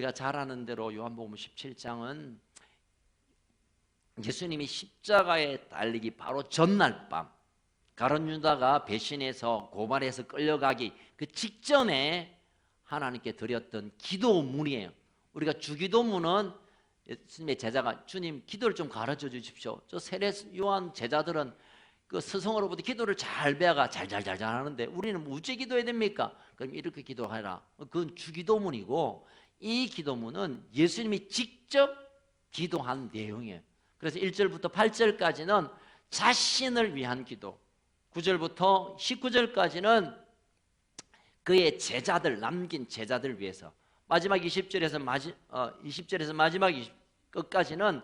우리가 잘 아는 대로 요한복음 17장은 예수님이 십자가에 달리기 바로 전날 밤, 가룟 유다가 배신해서 고발해서 끌려가기 그 직전에 하나님께 드렸던 기도문이에요. 우리가 주기도문은 예수님의 제자가 주님 기도를 좀 가르쳐 주십시오. 저 세례 요한 제자들은 그 스승으로부터 기도를 잘 배워가 잘 하는데 우리는 어째 기도해야 됩니까? 그럼 이렇게 기도하라. 그건 주기도문이고, 이 기도문은 예수님이 직접 기도한 내용이에요. 그래서 1절부터 8절까지는 자신을 위한 기도, 9절부터 19절까지는 그의 제자들, 남긴 제자들 위해서, 마지막 20절에서 마지막 끝까지는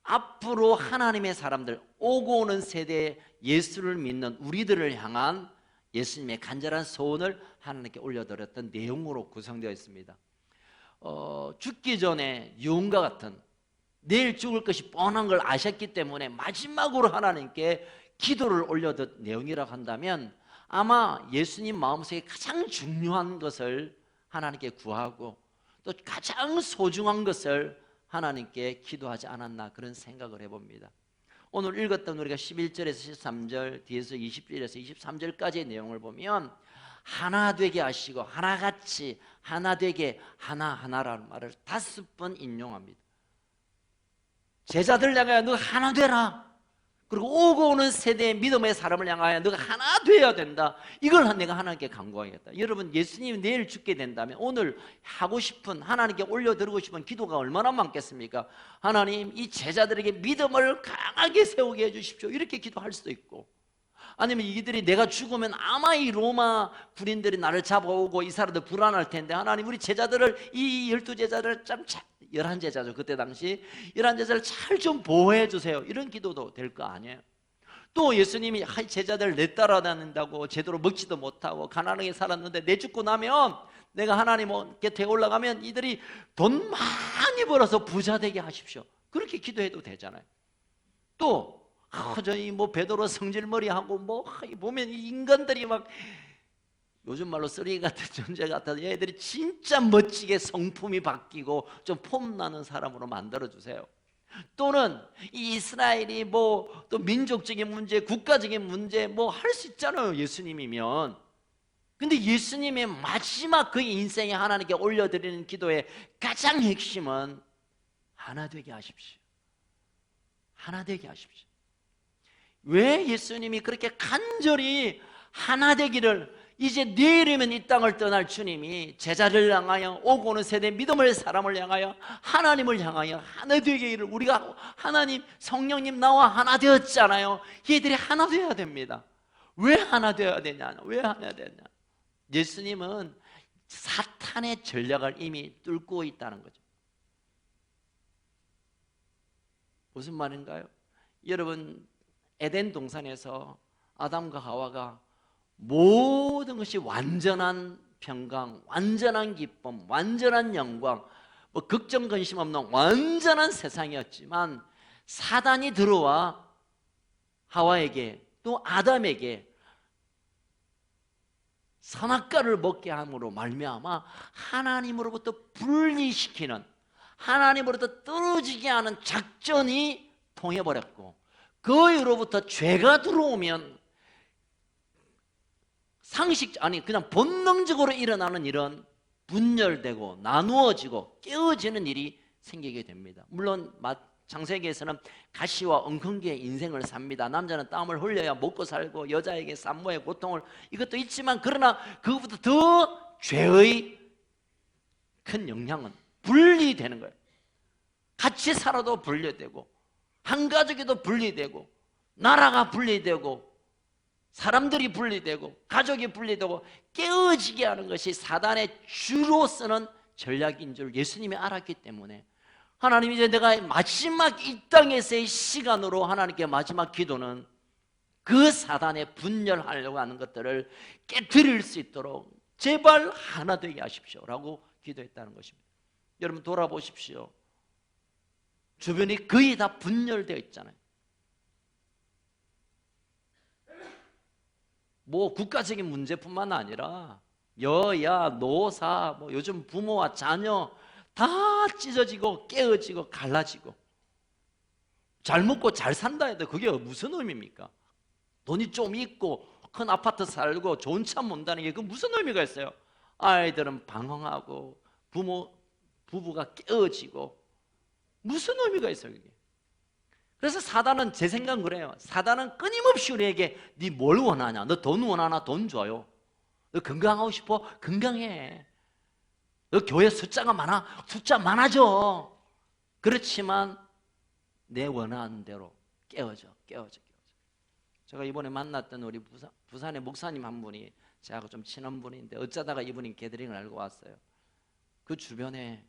앞으로 하나님의 사람들, 오고 오는 세대에 예수를 믿는 우리들을 향한 예수님의 간절한 소원을 하나님께 올려드렸던 내용으로 구성되어 있습니다. 죽기 전에 유언과 같은, 내일 죽을 것이 뻔한 걸 아셨기 때문에 마지막으로 하나님께 기도를 올려둔 내용이라고 한다면, 아마 예수님 마음속에 가장 중요한 것을 하나님께 구하고 또 가장 소중한 것을 하나님께 기도하지 않았나, 그런 생각을 해봅니다. 오늘 읽었던 우리가 11절에서 13절, 뒤에서 20절에서 23절까지의 내용을 보면 하나 되게 하시고 하나같이 하나 되게 하나하나라는 말을 5번 인용합니다. 제자들 향하여 너가 하나 되라. 그리고 오고 오는 세대의 믿음의 사람을 향하여 너가 하나 되어야 된다. 이걸 내가 하나님께 간구하겠다. 여러분, 예수님이 내일 죽게 된다면 오늘 하고 싶은, 하나님께 올려드리고 싶은 기도가 얼마나 많겠습니까? 하나님, 이 제자들에게 믿음을 강하게 세우게 해주십시오. 이렇게 기도할 수도 있고, 아니면 이들이 내가 죽으면 아마 이 로마 군인들이 나를 잡아오고 이 사람들 불안할 텐데, 하나님 우리 제자들을, 이 12제자를 참 11제자죠 그때 당시 11제자를 잘 좀 보호해 주세요. 이런 기도도 될 거 아니에요. 또 예수님이 제자들 내 따라다닌다고 제대로 먹지도 못하고 가난하게 살았는데 내 죽고 나면 내가 하나님 곁에 올라가면 이들이 돈 많이 벌어서 부자 되게 하십시오. 그렇게 기도해도 되잖아요. 또 저희 베드로 성질머리하고 보면 이 인간들이 막 요즘 말로 쓰레기 같은 존재 같아서 얘들이 진짜 멋지게 성품이 바뀌고 좀 폼나는 사람으로 만들어주세요. 또는 이 이스라엘이 또 민족적인 문제, 국가적인 문제 할 수 있잖아요, 예수님이면. 근데 예수님의 마지막 그 인생에 하나님께 올려드리는 기도의 가장 핵심은 하나 되게 하십시오. 하나 되게 하십시오. 왜 예수님이 그렇게 간절히 하나 되기를, 이제 내일이면 이 땅을 떠날 주님이 제자를 향하여, 오고 오는 세대 믿음을 사람을 향하여, 하나님을 향하여 하나 되기를, 우리가 하나님 성령님 나와 하나 되었잖아요. 얘들이 하나 되어야 됩니다. 왜 하나 되어야 되냐? 왜 하나 되냐? 예수님은 사탄의 전략을 이미 뚫고 있다는 거죠. 무슨 말인가요? 여러분, 에덴 동산에서 아담과 하와가 모든 것이 완전한 평강, 완전한 기쁨, 완전한 영광, 걱정 근심 없는 완전한 세상이었지만, 사단이 들어와 하와에게 또 아담에게 선악과를 먹게 함으로 말미암아 하나님으로부터 분리시키는, 하나님으로부터 떨어지게 하는 작전이 통해버렸고, 그 이후로부터 죄가 들어오면 그냥 본능적으로 일어나는 일은 분열되고 나누어지고 깨어지는 일이 생기게 됩니다. 물론 창세기에서는 가시와 엉겅퀴의 인생을 삽니다. 남자는 땀을 흘려야 먹고 살고 여자에게 산모의 고통을, 이것도 있지만, 그러나 그것보다 더 죄의 큰 영향은 분리되는 거예요. 같이 살아도 분리되고, 한 가족에도 분리되고, 나라가 분리되고, 사람들이 분리되고, 가족이 분리되고, 깨어지게 하는 것이 사단의 주로 쓰는 전략인 줄 예수님이 알았기 때문에, 하나님 이제 내가 마지막 이 땅에서의 시간으로 하나님께 마지막 기도는 그 사단의 분열하려고 하는 것들을 깨뜨릴 수 있도록 제발 하나 되게 하십시오 라고 기도했다는 것입니다. 여러분 돌아보십시오. 주변이 거의 다 분열되어 있잖아요. 국가적인 문제뿐만 아니라 여야 노사, 요즘 부모와 자녀 다 찢어지고 깨어지고 갈라지고 잘 먹고 잘 산다 해도 그게 무슨 의미입니까? 돈이 좀 있고 큰 아파트 살고 좋은 차 mon다는 게 그 무슨 의미가 있어요? 아이들은 방황하고 부부가 깨어지고 무슨 의미가 있어요 그게? 그래서 사단은 제 생각은 그래요. 사단은 끊임없이 우리에게 네 뭘 원하냐? 너 돈 원하나? 돈 줘요. 너 건강하고 싶어? 건강해. 너 교회 숫자가 많아? 숫자 많아져. 그렇지만 내 원하는 대로 깨어져. 제가 이번에 만났던 우리 부산의 목사님 한 분이 저하고 좀 친한 분인데 어쩌다가 이분이 게더링을 알고 왔어요. 그 주변에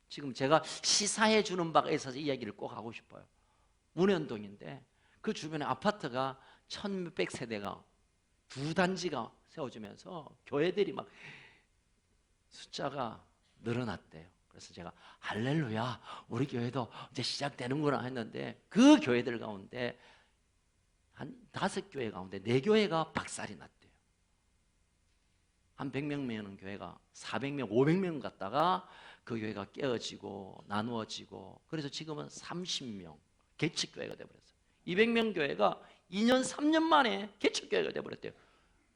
지금 제가 시사해 주는 바가 있어서 이야기를 꼭 하고 싶어요. 문현동인데 그 주변에 아파트가 1600세대가 두 단지가 세워지면서 교회들이 막 숫자가 늘어났대요. 그래서 제가 할렐루야 우리 교회도 이제 시작되는구나 했는데 그 교회들 가운데 한 5교회 가운데 4교회가 박살이 났대요. 한 100명이면 교회가 400명, 500명 갔다가 그 교회가 깨어지고 나누어지고 그래서 지금은 30명 개척교회가 되어버렸어요. 200명 교회가 2년 3년 만에 개척교회가 되어버렸대요.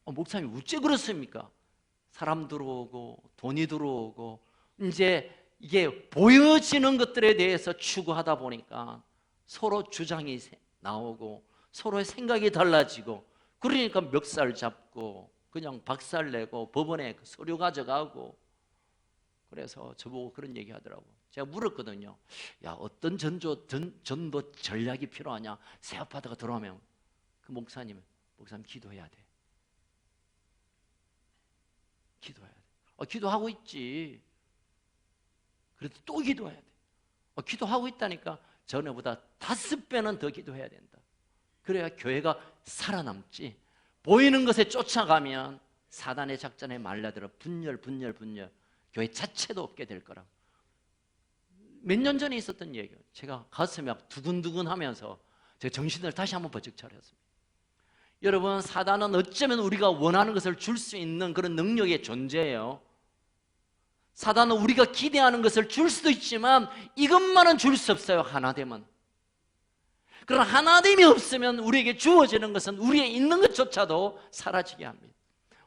목사님 어째 그렇습니까? 사람 들어오고 돈이 들어오고 이제 이게 보여지는 것들에 대해서 추구하다 보니까 서로 주장이 나오고 서로의 생각이 달라지고 그러니까 멱살 잡고 그냥 박살내고 법원에 서류 가져가고 그래서 저보고 그런 얘기 하더라고. 제가 물었거든요. 야 어떤 전도 전략이 필요하냐? 새 아파트가 들어오면 그 목사님 기도해야 돼. 기도해야 돼. 기도하고 있지. 그래도 또 기도해야 돼. 기도하고 있다니까 전에보다 5배는 더 기도해야 된다. 그래야 교회가 살아남지. 보이는 것에 쫓아가면 사단의 작전에 말려들어 분열 교회 자체도 없게 될 거라고. 몇 년 전에 있었던 얘기예요. 제가 가슴이 막 두근두근 하면서 제가 정신을 다시 한번 번쩍 차렸습니다. 여러분 사단은 어쩌면 우리가 원하는 것을 줄 수 있는 그런 능력의 존재예요. 사단은 우리가 기대하는 것을 줄 수도 있지만 이것만은 줄 수 없어요. 하나됨은. 그러나 하나됨이 없으면 우리에게 주어지는 것은 우리의 있는 것조차도 사라지게 합니다.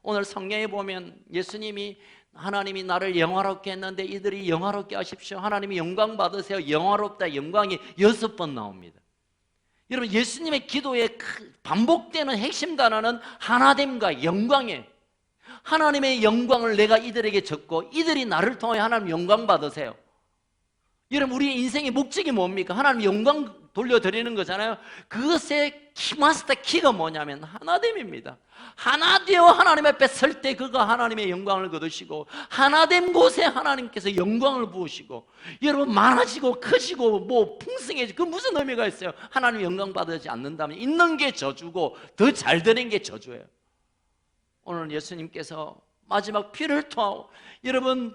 오늘 성경에 보면 예수님이 하나님이 나를 영화롭게 했는데 이들이 영화롭게 하십시오. 하나님이 영광 받으세요. 영화롭다 영광이 6번 나옵니다. 여러분 예수님의 기도에 반복되는 핵심 단어는 하나됨과 영광이에요. 하나님의 영광을 내가 이들에게 줬고 이들이 나를 통해 하나님 영광 받으세요. 여러분 우리의 인생의 목적이 뭡니까? 하나님 영광 돌려드리는 거잖아요. 그것의 마스터 키가 뭐냐면 하나됨입니다. 하나 되어 하나님 앞에 설 때 그가 하나님의 영광을 거두시고 하나된 곳에 하나님께서 영광을 부으시고 여러분 많아지고 커지고 뭐 풍성해지고 그 무슨 의미가 있어요? 하나님 영광 받지 않는다면 있는 게 저주고 더 잘 되는 게 저주예요. 오늘 예수님께서 마지막 피를 토하고 여러분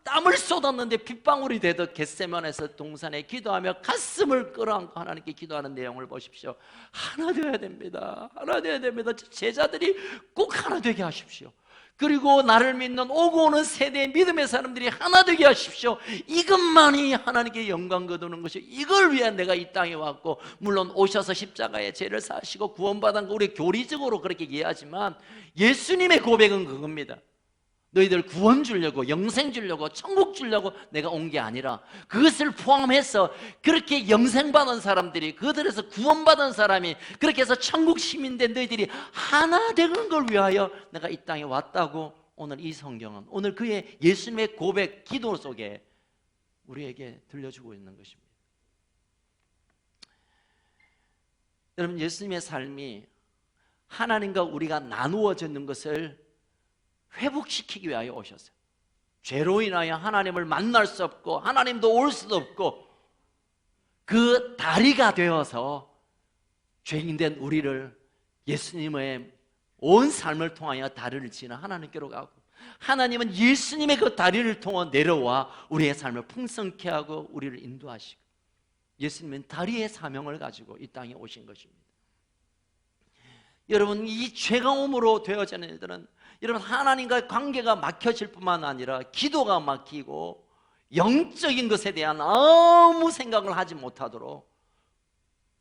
땀을 쏟았는데 빗방울이 되듯 겟세마네에서 동산에 기도하며 가슴을 끌어안고 하나님께 기도하는 내용을 보십시오. 하나 되어야 됩니다. 하나 되어야 됩니다. 제자들이 꼭 하나 되게 하십시오. 그리고 나를 믿는 오고 오는 세대의 믿음의 사람들이 하나 되게 하십시오. 이것만이 하나님께 영광 거두는 것이 이걸 위해 내가 이 땅에 왔고 물론 오셔서 십자가에 죄를 사시고 구원받은 거 우리 교리적으로 그렇게 이해하지만 예수님의 고백은 그겁니다. 너희들 구원 주려고 영생 주려고 천국 주려고 내가 온 게 아니라 그것을 포함해서 그렇게 영생 받은 사람들이 그들에서 구원받은 사람이 그렇게 해서 천국 시민된 너희들이 하나 되는 걸 위하여 내가 이 땅에 왔다고 오늘 이 성경은 오늘 그의 예수님의 고백 기도 속에 우리에게 들려주고 있는 것입니다. 여러분 예수님의 삶이 하나님과 우리가 나누어지는 것을 회복시키기 위하여 오셨어요. 죄로 인하여 하나님을 만날 수 없고 하나님도 올 수도 없고 그 다리가 되어서 죄인된 우리를 예수님의 온 삶을 통하여 다리를 지나 하나님께로 가고 하나님은 예수님의 그 다리를 통해 내려와 우리의 삶을 풍성케 하고 우리를 인도하시고 예수님은 다리의 사명을 가지고 이 땅에 오신 것입니다. 여러분 이 죄가옴으로 되어지는 일들은 여러분 하나님과의 관계가 막혀질 뿐만 아니라 기도가 막히고 영적인 것에 대한 아무 생각을 하지 못하도록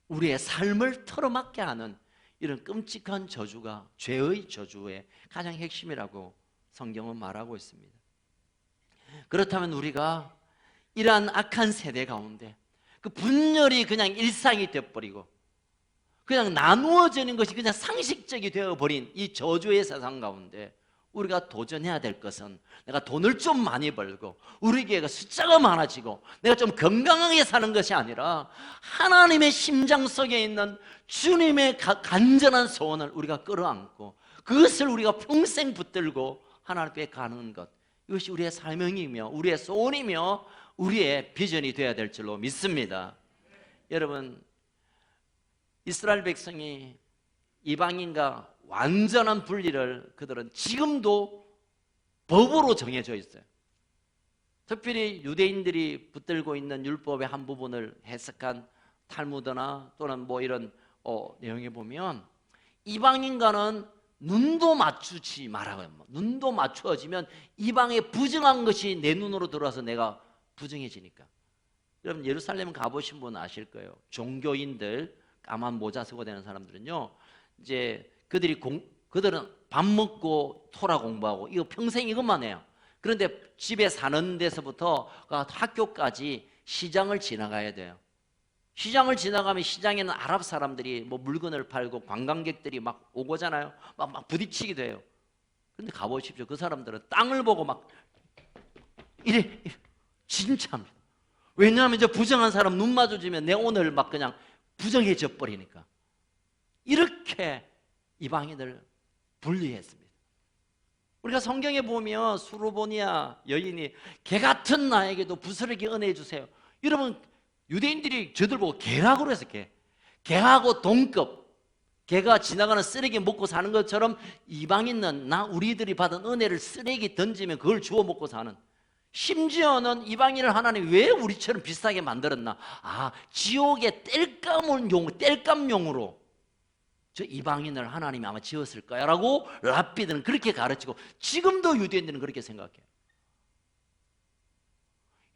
우리의 삶을 틀어막게 하는 이런 끔찍한 저주가 죄의 저주의 가장 핵심이라고 성경은 말하고 있습니다. 그렇다면 우리가 이러한 악한 세대 가운데 그 분열이 그냥 일상이 되어버리고 그냥 나누어지는 것이 그냥 상식적이 되어버린 이 저주의 세상 가운데 우리가 도전해야 될 것은 내가 돈을 좀 많이 벌고 우리 교회가 숫자가 많아지고 내가 좀 건강하게 사는 것이 아니라 하나님의 심장 속에 있는 주님의 간절한 소원을 우리가 끌어안고 그것을 우리가 평생 붙들고 하나님께 가는 것, 이것이 우리의 사명이며 우리의 소원이며 우리의 비전이 되어야 될 줄로 믿습니다. 여러분, 이스라엘 백성이 이방인과 완전한 분리를 그들은 지금도 법으로 정해져 있어요. 특별히 유대인들이 붙들고 있는 율법의 한 부분을 해석한 탈무드나 또는 뭐 이런 내용에 보면 이방인과는 눈도 맞추지 말아요. 눈도 맞추어지면 이방에 부정한 것이 내 눈으로 들어와서 내가 부정해지니까. 여러분, 예루살렘 가보신 분 아실 거예요. 종교인들, 까만 모자 쓰고 다니는 사람들은요, 이제 그들은 밥 먹고 토라 공부하고 이거 평생 이것만 해요. 그런데 집에 사는 데서부터 학교까지 시장을 지나가야 돼요. 시장을 지나가면 시장에는 아랍 사람들이 뭐 물건을 팔고 관광객들이 막 오고잖아요. 막 부딪히기도 해요. 그런데 가보십시오. 그 사람들은 땅을 보고 막 이래 진짜입니다. 왜냐하면 저 부정한 사람 눈 마주치면 내 오늘 막 그냥 부정해져 버리니까. 이렇게 이방인을 분리했습니다. 우리가 성경에 보면 수르보니아 여인이 개 같은 나에게도 부스러기 은혜 주세요. 여러분, 유대인들이 저들 보고 개라고 해서 개하고 동급, 개가 지나가는 쓰레기 먹고 사는 것처럼 이방인은 우리들이 받은 은혜를 쓰레기 던지면 그걸 주워 먹고 사는, 심지어는 이방인을 하나님 왜 우리처럼 비슷하게 만들었나? 지옥의 땔감용으로 저 이방인을 하나님이 아마 지었을 거야 라고 랍비들은 그렇게 가르치고 지금도 유대인들은 그렇게 생각해요.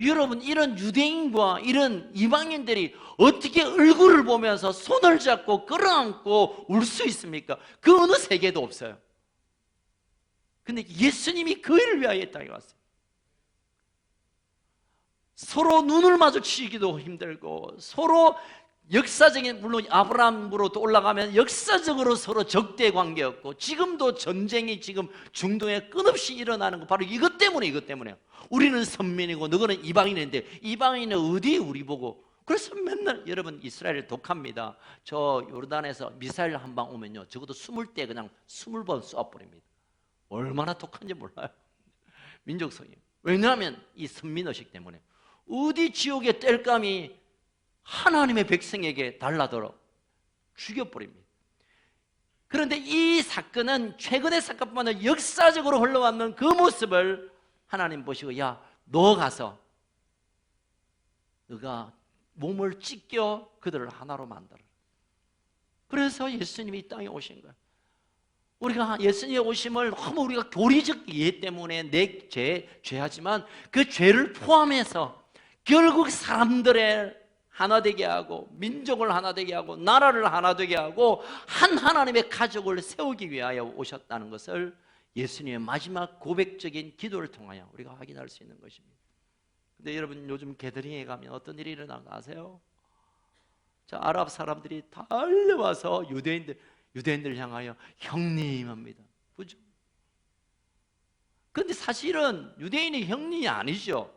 여러분, 이런 유대인과 이런 이방인들이 어떻게 얼굴을 보면서 손을 잡고 끌어안고 울 수 있습니까? 그 어느 세계도 없어요. 근데 예수님이 그 일을 위하여 이 땅에 왔어요. 서로 눈을 마주치기도 힘들고 서로 역사적인, 물론 아브라함으로 또 올라가면 역사적으로 서로 적대 관계였고 지금도 전쟁이 지금 중동에 끊없이 일어나는 거 바로 이것 때문에요. 우리는 선민이고 너희는 이방인인데 이방인은 어디 우리 보고. 그래서 맨날 여러분, 이스라엘 독합니다. 저 요르단에서 미사일 한 방 오면요 적어도 20대 그냥 20번 쏘아버립니다. 얼마나 독한지 몰라요. 민족성이. 왜냐하면 이 선민의식 때문에 어디 지옥의 땔감이 하나님의 백성에게 달라들어 죽여버립니다. 그런데 이 사건은 최근의 사건뿐만 아니라 역사적으로 흘러왔는 그 모습을 하나님 보시고, 야, 너 가서 너가 몸을 찢겨 그들을 하나로 만들어. 그래서 예수님이 이 땅에 오신 거예요. 우리가 예수님의 오심을 너무 우리가 교리적 이해 때문에 내 죄하지만 그 죄를 포함해서 결국 사람들의 하나 되게 하고 민족을 하나 되게 하고 나라를 하나 되게 하고 한 하나님의 가족을 세우기 위하여 오셨다는 것을 예수님의 마지막 고백적인 기도를 통하여 우리가 확인할 수 있는 것입니다. 근데 여러분, 요즘 게더링에 가면 어떤 일이 일어나는 거 아세요? 자, 아랍 사람들이 달려와서 유대인들 향하여 형님 합니다. 그죠? 근데 사실은 유대인이 형님이 아니죠.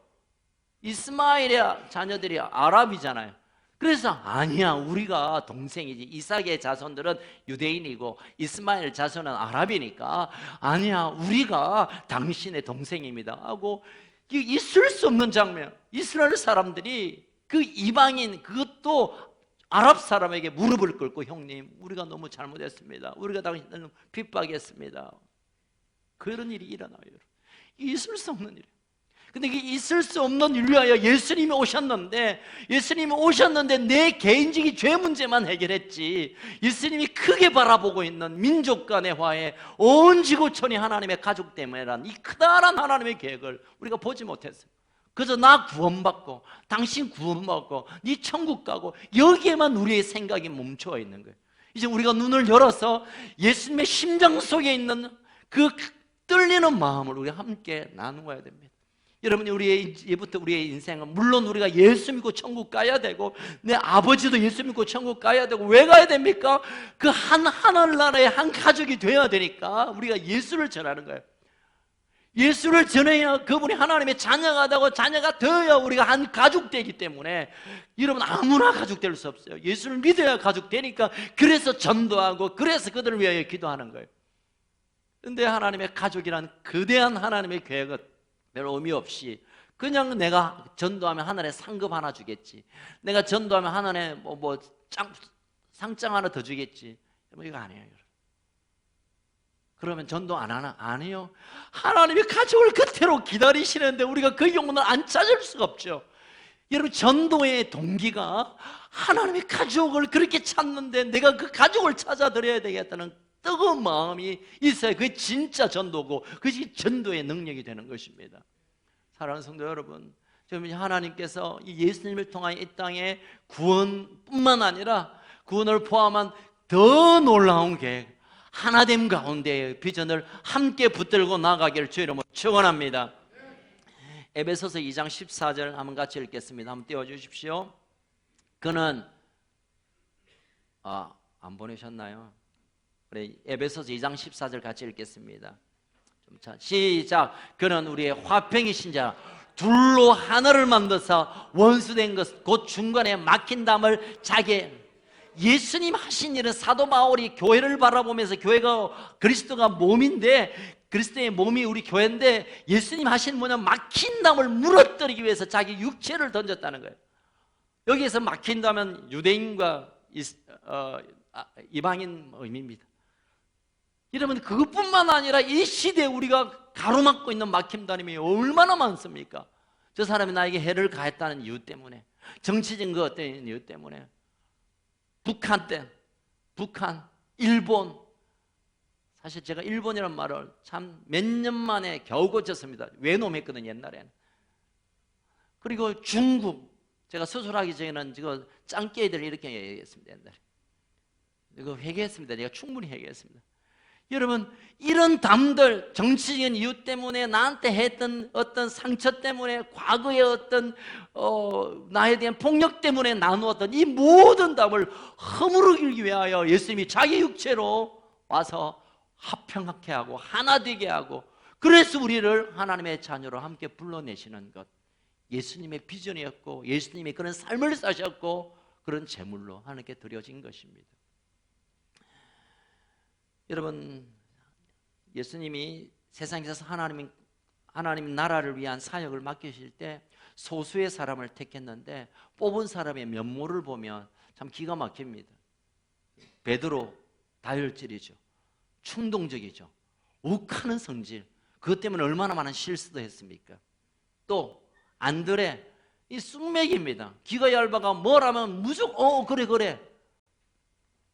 이스마엘의 자녀들이 아랍이잖아요. 그래서 아니야, 우리가 동생이지. 이삭의 자손들은 유대인이고 이스마엘 자손은 아랍이니까 아니야, 우리가 당신의 동생입니다 하고, 있을 수 없는 장면. 이스라엘 사람들이 그 이방인, 그것도 아랍 사람에게 무릎을 꿇고 형님, 우리가 너무 잘못했습니다. 우리가 당신을 핍박했습니다. 그런 일이 일어나요. 있을 수 없는 일. 근데 이게 있을 수 없는 일을 위하여 예수님이 오셨는데 내 개인적인 죄 문제만 해결했지, 예수님이 크게 바라보고 있는 민족 간의 화해, 온 지구촌이 하나님의 가족 때문에란 이 크다란 하나님의 계획을 우리가 보지 못했어요. 그래서 나 구원받고 당신 구원받고 네 천국 가고 여기에만 우리의 생각이 멈춰 있는 거예요. 이제 우리가 눈을 열어서 예수님의 심장 속에 있는 그 떨리는 마음을 우리가 함께 나누어야 됩니다. 여러분, 이제부터 우리의 인생은 물론 우리가 예수 믿고 천국 가야 되고 내 아버지도 예수 믿고 천국 가야 되고 왜 가야 됩니까? 그 하늘나라의 한 가족이 되어야 되니까 우리가 예수를 전하는 거예요. 예수를 전해야 그분이 하나님의 자녀가 되고 자녀가 되어야 우리가 한 가족 되기 때문에 여러분, 아무나 가족 될 수 없어요. 예수를 믿어야 가족 되니까 그래서 전도하고 그래서 그들을 위하여 기도하는 거예요. 그런데 하나님의 가족이란 거대한 하나님의 계획은 별 의미 없이 그냥 내가 전도하면 하늘에 상급 하나 주겠지, 내가 전도하면 하늘에 상장 하나 더 주겠지, 이거 아니에요. 그러면 전도 안 하나? 아니요. 하나님의 가족을 그대로 기다리시는데 우리가 그 영혼을 안 찾을 수가 없죠. 여러분, 전도의 동기가 하나님의 가족을 그렇게 찾는데 내가 그 가족을 찾아드려야 되겠다는 뜨거운 마음이 있어야 그게 진짜 전도고 그것이 전도의 능력이 되는 것입니다. 사랑하는 성도 여러분, 지금 하나님께서 이 예수님을 통한 이 땅의 구원뿐만 아니라 구원을 포함한 더 놀라운 계획, 하나됨 가운데의 비전을 함께 붙들고 나가기를 주의 이름으로 축원합니다. 에베소서 2장 14절 한번 같이 읽겠습니다. 한번 띄워주십시오. 그는 안 보내셨나요? 그래, 에베소서 2장 14절 같이 읽겠습니다. 자, 시작. 그는 우리의 화평이신 자, 둘로 하나를 만드사 원수된 것 곧 중간에 막힌 담을 자기. 예수님 하신 일은 사도 바울이 교회를 바라보면서 교회가 그리스도가 몸인데 그리스도의 몸이 우리 교회인데 예수님 하신 뭐냐, 막힌 담을 무너뜨리기 위해서 자기 육체를 던졌다는 거예요. 여기에서 막힌다면 유대인과 이방인 의미입니다. 여러분, 그것뿐만 아니라 이 시대에 우리가 가로막고 있는 막힘담이 얼마나 많습니까? 저 사람이 나에게 해를 가했다는 이유 때문에, 정치적인 것 어떤 이유 때문에, 북한, 일본. 사실 제가 일본이라는 말을 참 몇 년 만에 겨우 고쳤습니다. 외놈했거든요, 옛날에는. 그리고 중국, 제가 수술하기 전에는 지금 짱깨들 이렇게 얘기했습니다, 옛날에. 이거 회개했습니다. 제가 충분히 회개했습니다. 여러분, 이런 담들, 정치적인 이유 때문에 나한테 했던 어떤 상처 때문에, 과거의 어떤 나에 대한 폭력 때문에 나누었던 이 모든 담을 허무르기 위하여 예수님이 자기 육체로 와서 화평하게 하고 하나 되게 하고, 그래서 우리를 하나님의 자녀로 함께 불러내시는 것, 예수님의 비전이었고 예수님이 그런 삶을 사셨고 그런 제물로 하나님께 드려진 것입니다. 여러분, 예수님이 세상에서 하나님 나라를 위한 사역을 맡기실 때 소수의 사람을 택했는데 뽑은 사람의 면모를 보면 참 기가 막힙니다. 베드로 다혈질이죠. 충동적이죠. 욱하는 성질. 그것 때문에 얼마나 많은 실수도 했습니까? 또 안드레, 이 쑥맥입니다. 기가 얇아가 뭐라면 무조건 그래.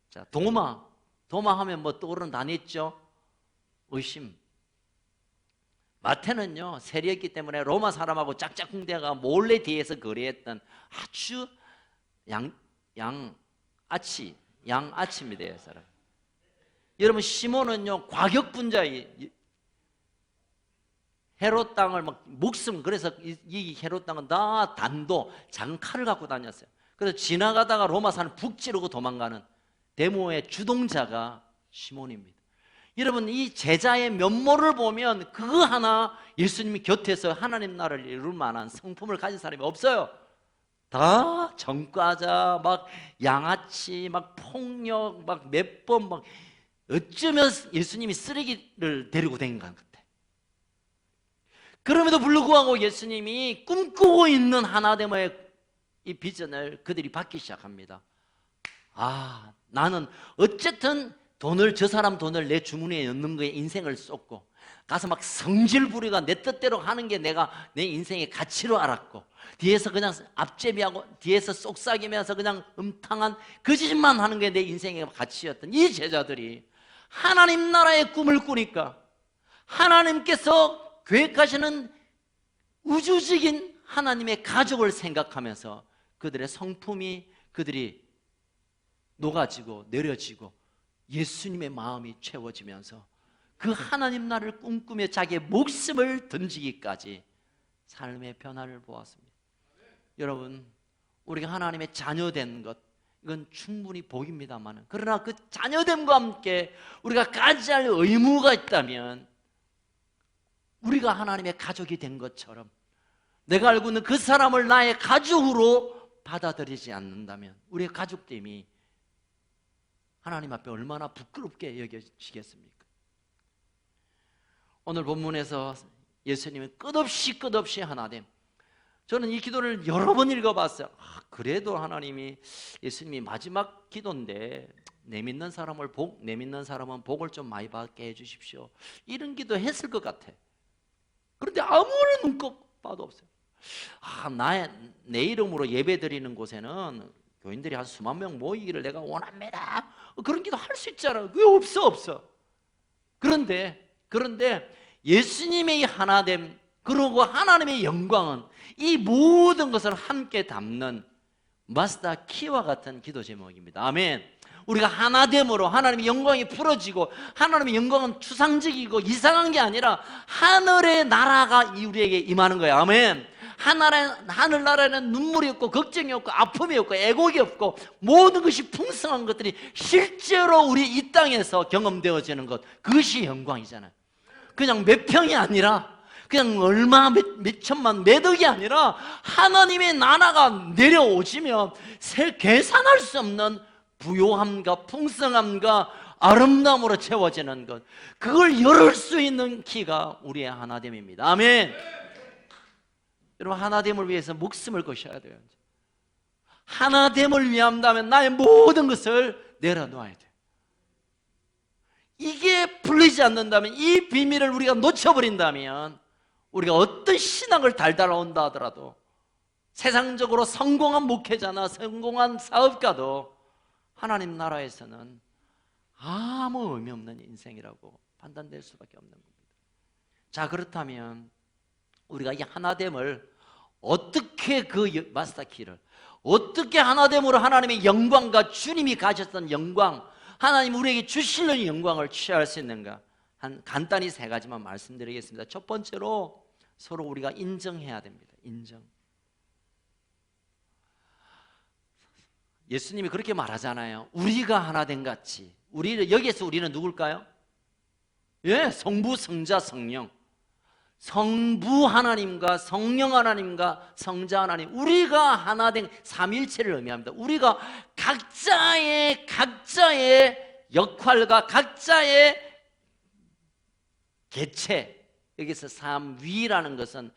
자, 도마 하면 뭐 떠오르는 단어 있죠? 의심. 마태는요, 세리였기 때문에 로마 사람하고 짝짝꿍대가 몰래 뒤에서 거래했던 아주 양아치입니다, 이 사람. 여러분, 시몬은요, 과격분자이 헤롯 땅을 막 목숨, 그래서 이 헤롯 땅은 다 단도 작은 칼을 갖고 다녔어요. 그래서 지나가다가 로마 사람 북 찌르고 도망가는 데모의 주동자가 시몬입니다. 여러분, 이 제자의 면모를 보면 그거 하나 예수님이 곁에서 하나님 나라를 이룰 만한 성품을 가진 사람이 없어요. 다 전과자, 막 양아치, 막 폭력, 막 몇 번 막 어쩌면 예수님이 쓰레기를 데리고 다닌 것 같아. 그럼에도 불구하고 예수님이 꿈꾸고 있는 하나됨의 이 비전을 그들이 받기 시작합니다. 나는 어쨌든 저 사람 돈을 내 주머니에 넣는 거에 인생을 쏟고 가서 막 성질 부리가 내 뜻대로 하는 게 내가 내 인생의 가치로 알았고, 뒤에서 그냥 앞제비하고 뒤에서 속삭이면서 그냥 음탕한 거짓만 하는 게 내 인생의 가치였던 이 제자들이 하나님 나라의 꿈을 꾸니까 하나님께서 계획하시는 우주적인 하나님의 가족을 생각하면서 그들의 성품이 그들이 녹아지고 내려지고 예수님의 마음이 채워지면서 그 하나님 나라를 꿈꾸며 자기의 목숨을 던지기까지 삶의 변화를 보았습니다. 여러분, 우리가 하나님의 자녀된 것, 이건 충분히 복입니다만, 그러나 그 자녀됨과 함께 우리가 가져야 할 의무가 있다면, 우리가 하나님의 가족이 된 것처럼 내가 알고 있는 그 사람을 나의 가족으로 받아들이지 않는다면 우리의 가족됨이 하나님 앞에 얼마나 부끄럽게 여겨지겠습니까? 오늘 본문에서 예수님은 끝없이 하나됨. 저는 이 기도를 여러 번 읽어봤어요. 그래도 하나님이, 예수님이 마지막 기도인데 내 믿는 사람은 복을 좀 많이 받게 해주십시오, 이런 기도 했을 것 같아. 그런데 아무런 눈꼽 봐도 없어요. 내 이름으로 예배 드리는 곳에는 교인들이 한 수만 명 모이기를 내가 원합니다, 그런 기도 할 수 있잖아. 그게 없어. 그런데 예수님의 이 하나됨, 그리고 하나님의 영광은 이 모든 것을 함께 담는 마스터 키와 같은 기도 제목입니다. 아멘. 우리가 하나됨으로 하나님의 영광이 풀어지고, 하나님의 영광은 추상적이고 이상한 게 아니라 하늘의 나라가 우리에게 임하는 거예요. 아멘. 하늘나라에는 눈물이 없고 걱정이 없고 아픔이 없고 애곡이 없고 모든 것이 풍성한 것들이 실제로 우리 이 땅에서 경험되어지는 것, 그것이 영광이잖아요. 그냥 몇 평이 아니라, 그냥 몇 천만 몇 억이 아니라 하나님의 나라가 내려오시면 계산할 수 없는 부요함과 풍성함과 아름다움으로 채워지는 것, 그걸 열을 수 있는 키가 우리의 하나됨입니다. 아멘. 여러분, 하나됨을 위해서 목숨을 거셔야 돼요. 하나됨을 위한다면 나의 모든 것을 내려놓아야 돼요. 이게 풀리지 않는다면, 이 비밀을 우리가 놓쳐버린다면, 우리가 어떤 신앙을 달달온다 하더라도, 세상적으로 성공한 목회자나 성공한 사업가도 하나님 나라에서는 아무 의미 없는 인생이라고 판단될 수밖에 없는 겁니다. 자, 그렇다면 우리가 이 하나됨을 어떻게, 그 마스터 키를 어떻게 하나됨으로 하나님의 영광과 주님이 가졌던 영광, 하나님 우리에게 주시는 영광을 취할 수 있는가? 간단히 세 가지만 말씀드리겠습니다. 첫 번째로, 서로 우리가 인정해야 됩니다. 인정. 예수님이 그렇게 말하잖아요. 우리가 하나 된 같이. 여기에서 우리는 누굴까요? 성부, 성자, 성령. 성부 하나님과 성령 하나님과 성자 하나님, 우리가 하나 된 삼일체를 의미합니다. 우리가 각자의 역할과 각자의 개체, 여기서 삼위라는 것은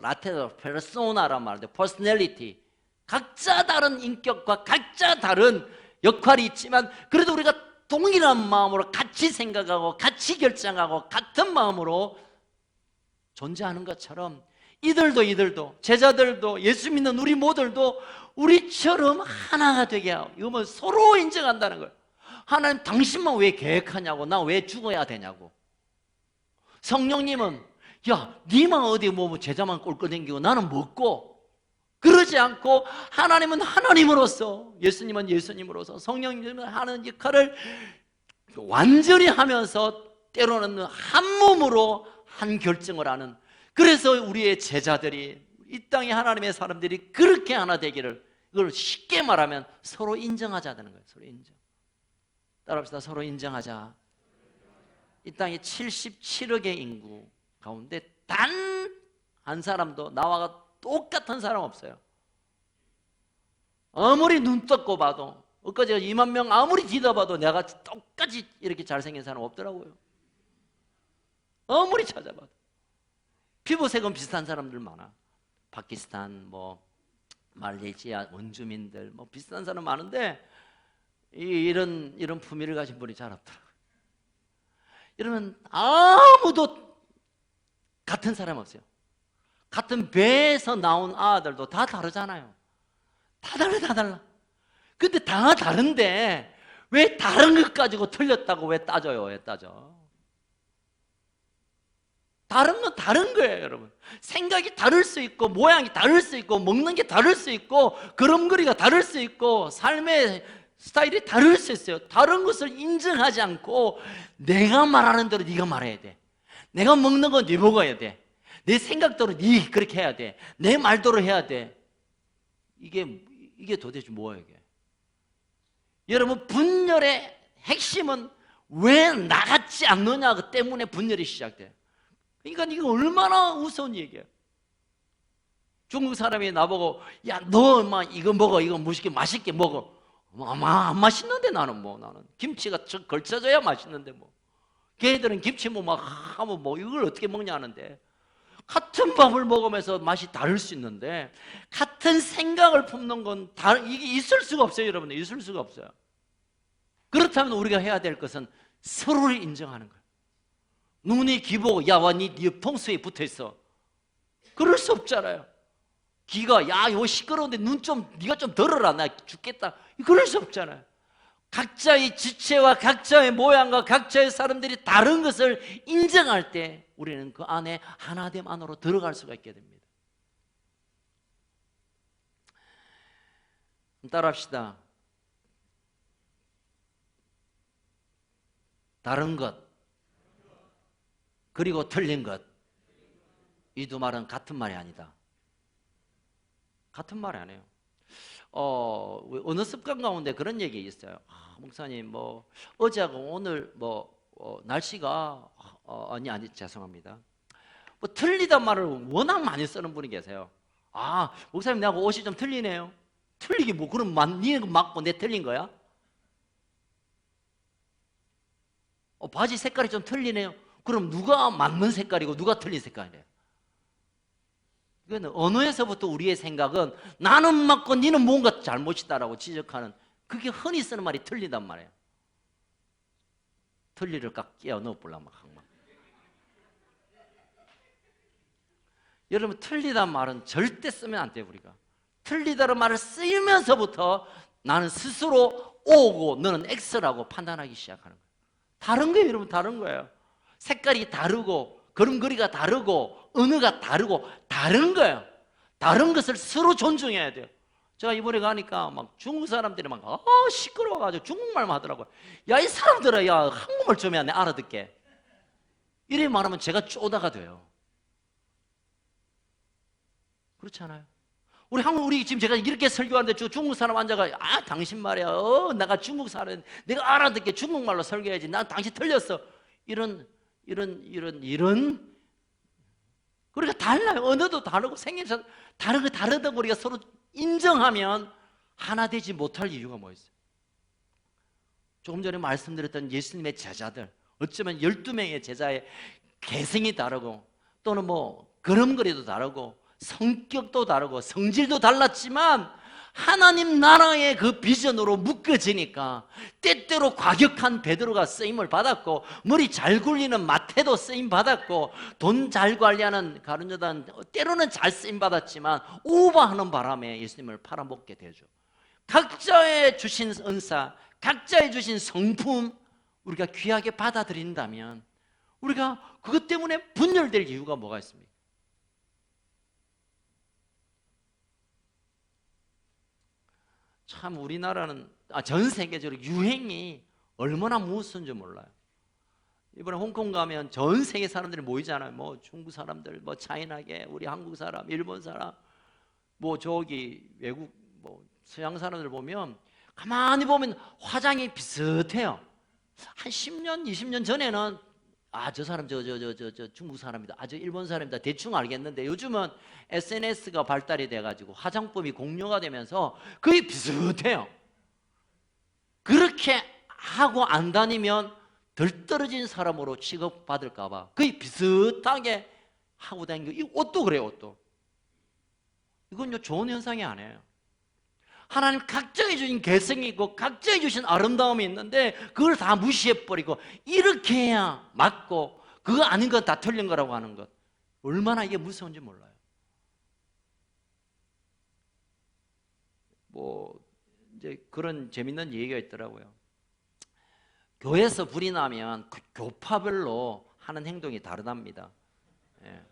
라틴어로 페르소나란 말인데, 퍼스널리티, 각자 다른 인격과 각자 다른 역할이 있지만, 그래도 우리가 동일한 마음으로 같이 생각하고 같이 결정하고 같은 마음으로 존재하는 것처럼, 이들도 제자들도 예수 믿는 우리 모두도 우리처럼 하나가 되게 하고, 이거 서로 인정한다는 거예요. 하나님, 당신만 왜 계획하냐고, 나 왜 죽어야 되냐고. 성령님은, 니만 어디 제자만 꼴꼴댕기고 나는 먹고, 그러지 않고 하나님은 하나님으로서, 예수님은 예수님으로서, 성령님은 하는 역할을 완전히 하면서 때로는 한 몸으로 한 결정을 하는, 그래서 우리의 제자들이, 이 땅의 하나님의 사람들이 그렇게 하나 되기를, 이걸 쉽게 말하면 서로 인정하자는 거예요. 서로 인정. 따라합시다. 서로 인정하자. 이 땅에 77억의 인구 가운데 단 한 사람도 나와 똑같은 사람 없어요. 아무리 눈 떴고 봐도, 엊그제 2만 명 아무리 뒤져봐도 내가 똑같이 이렇게 잘생긴 사람 없더라고요. 아무리 찾아봐도. 피부색은 비슷한 사람들 많아. 파키스탄, 말레이시아 원주민들, 비슷한 사람 많은데, 이런 품위를 가진 분이 잘 없더라고요. 이러면 아무도 같은 사람 없어요. 같은 배에서 나온 아들도 다 다르잖아요. 다 달라. 근데 다 다른데 왜 다른 것 가지고 틀렸다고 왜 따져요? 왜 따져? 다른 건 다른 거예요, 여러분. 생각이 다를 수 있고, 모양이 다를 수 있고, 먹는 게 다를 수 있고, 걸음걸이가 다를 수 있고, 삶의 스타일이 다를 수 있어요. 다른 것을 인정하지 않고 내가 말하는 대로 네가 말해야 돼. 내가 먹는 건 네 먹어야 돼. 내 생각대로 네 그렇게 해야 돼. 내 말대로 해야 돼. 이게 도대체 뭐야 이게? 여러분, 분열의 핵심은 왜 나같지 않느냐 때문에 분열이 시작돼요. 그러니까 이거 얼마나 우스운 얘기예요. 중국 사람이 나보고 야, 너 엄마 이거 먹어, 이거 맛있게 먹어. 아마 안 맛있는데 나는 김치가 걸쳐져야 맛있는데 걔들은 김치 막 하면 이걸 어떻게 먹냐 하는데, 같은 밥을 먹으면서 맛이 다를 수 있는데 같은 생각을 품는 건 이게 있을 수가 없어요, 여러분들. 있을 수가 없어요. 그렇다면 우리가 해야 될 것은 서로를 인정하는 거예요. 눈이 귀 보고 야, 와, 네 펑스에 붙어 있어. 그럴 수 없잖아요. 귀가 야, 이거 시끄러운데 네가 좀 덜어라, 나 죽겠다. 그럴 수 없잖아요. 각자의 지체와 각자의 모양과 각자의 사람들이 다른 것을 인정할 때 우리는 그 안에 하나됨 안으로 들어갈 수가 있게 됩니다. 따라합시다. 다른 것 그리고 틀린 것, 이 두 말은 같은 말이 아니다. 같은 말이 아니에요. 어느 습관 가운데 그런 얘기 있어요. 목사님, 어제하고 오늘 날씨가 아니 죄송합니다. 틀리단 말을 워낙 많이 쓰는 분이 계세요. 목사님, 나하고 옷이 좀 틀리네요. 틀리기 그럼 니는 맞고 내 틀린 거야? 바지 색깔이 좀 틀리네요. 그럼 누가 맞는 색깔이고 누가 틀린 색깔이에요? 이거는 언어에서부터 우리의 생각은 나는 맞고 니는 뭔가 잘못이다라고 지적하는, 그게 흔히 쓰는 말이 틀리단 말이에요. 틀리를 깍 끼워 넣어보려면 항상. 여러분, 틀리단 말은 절대 쓰면 안 돼요. 우리가 틀리다는 말을 쓰면서부터 나는 스스로 O고 너는 X라고 판단하기 시작하는 거예요. 다른 거예요, 여러분. 다른 거예요. 색깔이 다르고 걸음걸이가 다르고 언어가 다르고 다른 거예요. 다른 것을 서로 존중해야 돼요. 제가 이번에 가니까 중국 사람들이 시끄러워가지고 중국말만 하더라고요. 야, 이 사람들아, 야, 한국말 좀 해야 내 알아듣게. 이래 말하면 제가 쪼다가 돼요. 그렇지 않아요? 우리 지금 제가 이렇게 설교하는데 중국 사람 앉아가 당신 말이야, 내가 중국 사람, 내가 알아듣게 중국말로 설교해야지. 난 당신 틀렸어. 이런 우리가 달라요. 언어도 다르고 생김새 다르다고 우리가 서로 인정하면 하나 되지 못할 이유가 뭐 있어요? 조금 전에 말씀드렸던 예수님의 제자들, 어쩌면 12명의 제자의 개성이 다르고 또는 걸음걸이도 다르고 성격도 다르고 성질도 달랐지만 하나님 나라의 그 비전으로 묶어지니까 때때로 과격한 베드로가 쓰임을 받았고, 머리 잘 굴리는 마태도 쓰임 받았고, 돈 잘 관리하는 가룟유다는 때로는 잘 쓰임 받았지만 오버하는 바람에 예수님을 팔아먹게 되죠. 각자의 주신 은사, 각자의 주신 성품 우리가 귀하게 받아들인다면 우리가 그것 때문에 분열될 이유가 뭐가 있습니까? 참 우리나라는 전 세계적으로 유행이 얼마나 무서운지 몰라요. 이번에 홍콩 가면 전 세계 사람들이 모이잖아요. 중국 사람들, 차이나계, 우리 한국 사람, 일본 사람, 저기 외국 서양 사람들 보면 가만히 보면 화장이 비슷해요. 한 10년, 20년 전에는 저 사람 저 중국 사람이다, 저 일본 사람이다 대충 알겠는데, 요즘은 SNS가 발달이 돼가지고 화장법이 공유가 되면서 거의 비슷해요. 그렇게 하고 안 다니면 덜 떨어진 사람으로 취급받을까 봐 거의 비슷하게 하고 다니는 거. 이 옷도 그래요. 옷도 이건 좋은 현상이 아니에요. 하나님 각자의 주신 개성이 있고 각자의 주신 아름다움이 있는데 그걸 다 무시해버리고 이렇게 해야 맞고 그거 아닌 건 다 틀린 거라고 하는 것, 얼마나 이게 무서운지 몰라요. 이제 그런 재밌는 얘기가 있더라고요. 교회에서 불이 나면 그 교파별로 하는 행동이 다르답니다. 예.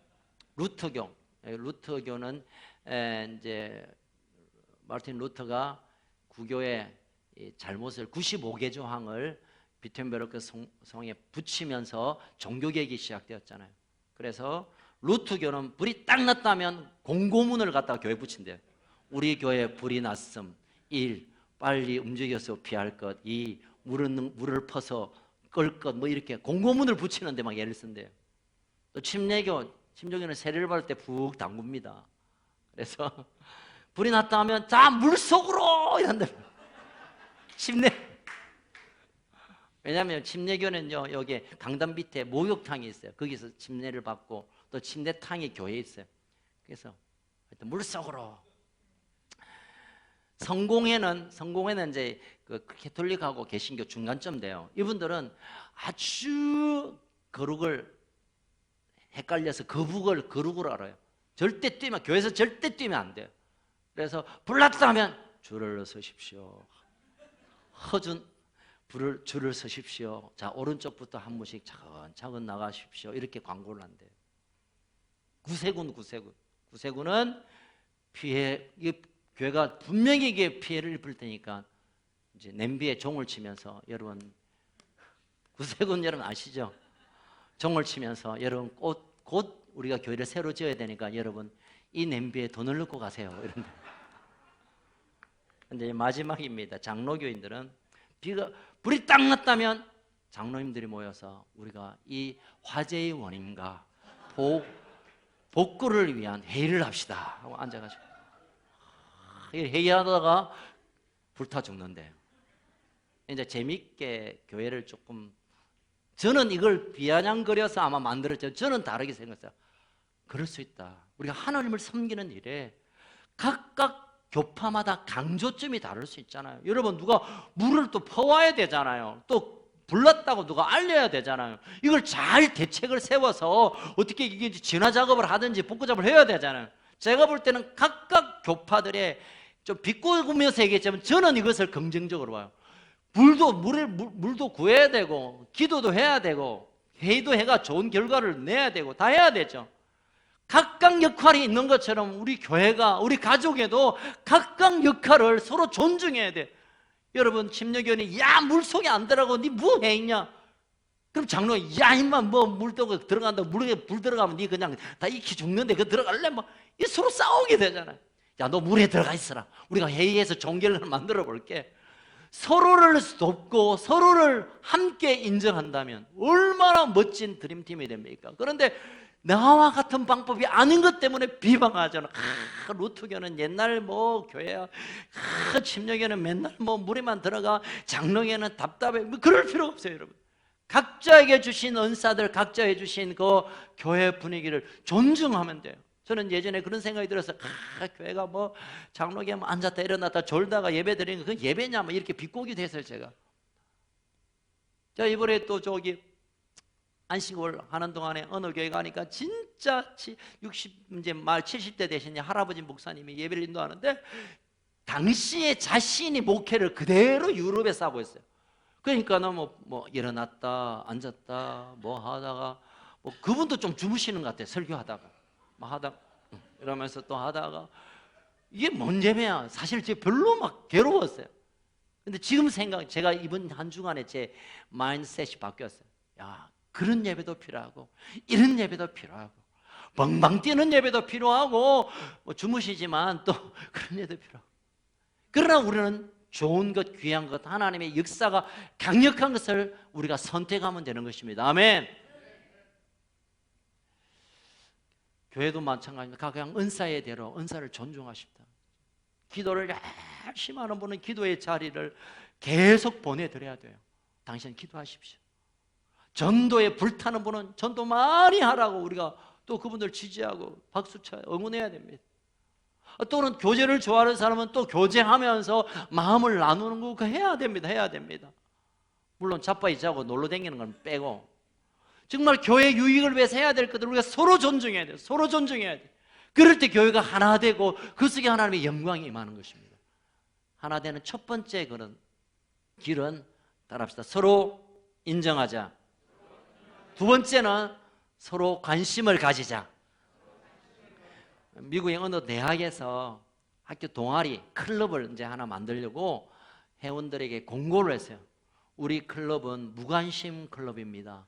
루터교. 루터교는 이제 마르틴 루터가 구교의 잘못을 95개 조항을 비텐베르크 성에 붙이면서 종교개혁이 시작되었잖아요. 그래서 루터교는 불이 딱 났다면 공고문을 갖다가 교회에 붙인대요. 우리 교회 불이 났음. 1. 빨리 움직여서 피할 것. 2. 물을 퍼서 끌 것. 뭐 이렇게 공고문을 붙이는데 막 예를 쓴대요. 또 침례교는 세례를 받을 때 푹 담굽니다. 그래서 불이 났다 하면 자 물속으로 이런다. 침례. 왜냐하면 침례교는요 여기 강단 밑에 목욕탕이 있어요. 거기서 침례를 받고 또 침례탕이 교회에 있어요. 그래서 물속으로. 성공회는 이제 그 캐톨릭하고 개신교 중간점 돼요. 이분들은 아주 거룩을 헷갈려서 거룩을 알아요. 절대 뛰면 교회에서 절대 뛰면 안 돼요. 그래서 불났다 하면 줄을 서십시오. 줄을 서십시오. 자 오른쪽부터 한 분씩 차근차근 나가십시오. 이렇게 광고를 한대요. 구세군은 교회가 분명히 이게 피해를 입을 테니까 이제 냄비에 종을 치면서 여러분 구세군 여러분 아시죠? 종을 치면서 여러분 곧 우리가 교회를 새로 지어야 되니까 여러분 이 냄비에 돈을 넣고 가세요. 이런데 이제 마지막입니다. 장로교인들은 불이 딱 났다면 장로님들이 모여서 우리가 이 화재의 원인과 복구를 위한 회의를 합시다 하고 앉아가지고 회의하다가 불타 죽는데 이제 재밌게 교회를 조금 저는 이걸 비아냥거려서 아마 만들었죠. 저는 다르게 생각했어요. 그럴 수 있다. 우리가 하나님을 섬기는 일에 각각 교파마다 강조점이 다를 수 있잖아요. 여러분 누가 물을 또 퍼와야 되잖아요. 또 불났다고 누가 알려야 되잖아요. 이걸 잘 대책을 세워서 어떻게 이게 진화 작업을 하든지 복구 작업을 해야 되잖아요. 제가 볼 때는 각각 교파들의 좀 비꼬으면서 얘기했지만 저는 이것을 긍정적으로 봐요. 물도 구해야 되고 기도도 해야 되고 회의도 해가 좋은 결과를 내야 되고 다 해야 되죠. 각각 역할이 있는 것처럼 우리 교회가 우리 가족에도 각각 역할을 서로 존중해야 돼. 여러분 침례교원이 야 물속에 안 들어가고 니 뭐 해 있냐? 그럼 장로 야 임마 뭐 물 들어간다고 물에 불 들어가면 니 그냥 다 익히 죽는데 그 들어갈래? 뭐 이 서로 싸우게 되잖아요. 야 너 물에 들어가 있어라. 우리가 회의해서 좋은 결과를 만들어 볼게. 서로를 돕고 서로를 함께 인정한다면 얼마나 멋진 드림팀이 됩니까? 그런데 나와 같은 방법이 아닌 것 때문에 비방하잖아. 루터교는 옛날 뭐 교회야. 침례교는 맨날 뭐 물에만 들어가. 장로교는 답답해. 뭐 그럴 필요 없어요, 여러분. 각자에게 주신 은사들, 각자에게 주신 그 교회 분위기를 존중하면 돼요. 저는 예전에 그런 생각이 들어서 교회가 뭐 장로교 뭐 앉았다 일어났다 졸다가 예배 드리는 거 그 예배냐 뭐 이렇게 비꼬기도 했어요, 제가. 자 이번에 또 저기 안식월 하는 동안에 어느 교회 가니까 진짜 60 이제 말 70대 되신 할아버지 목사님이 예배를 인도하는데 당시에 자신이 목회를 그대로 유럽에서 하고 있어요. 그러니까 뭐 일어났다 앉았다 뭐 하다가 뭐 그분도 좀 주무시는 것 같아요. 설교하다가 뭐 하다가 이러면서 또 하다가 이게 뭔 예배야? 사실 제가 별로 막 괴로웠어요. 근데 지금 제가 이번 한 주간에 제 마인드셋이 바뀌었어요. 야 그런 예배도 필요하고 이런 예배도 필요하고 벙벙 뛰는 예배도 필요하고 뭐 주무시지만 또 그런 예배도 필요하고 그러나 우리는 좋은 것 귀한 것 하나님의 역사가 강력한 것을 우리가 선택하면 되는 것입니다. 아멘. 교회도 마찬가지입니다. 각각 은사의 대로 은사를 존중하십니다. 기도를 열심히 하는 분은 기도의 자리를 계속 보내드려야 돼요. 당신 기도하십시오. 전도에 불타는 분은 전도 많이 하라고 우리가 또 그분들 지지하고 박수쳐 응원해야 됩니다. 또는 교제를 좋아하는 사람은 또 교제하면서 마음을 나누는 거 그거 해야 됩니다. 해야 됩니다. 물론 자빠이 자고 놀러 다니는 건 빼고 정말 교회 유익을 위해서 해야 될 것들 우리가 서로 존중해야 돼요. 서로 존중해야 돼요. 그럴 때 교회가 하나 되고 그 속에 하나님의 영광이 임하는 것입니다. 하나 되는 첫 번째 그런 길은 따라합시다. 서로 인정하자. 두 번째는 서로 관심을 가지자. 미국의 어느 대학에서 학교 동아리 클럽을 이제 하나 만들려고 회원들에게 공고를 했어요. 우리 클럽은 무관심 클럽입니다.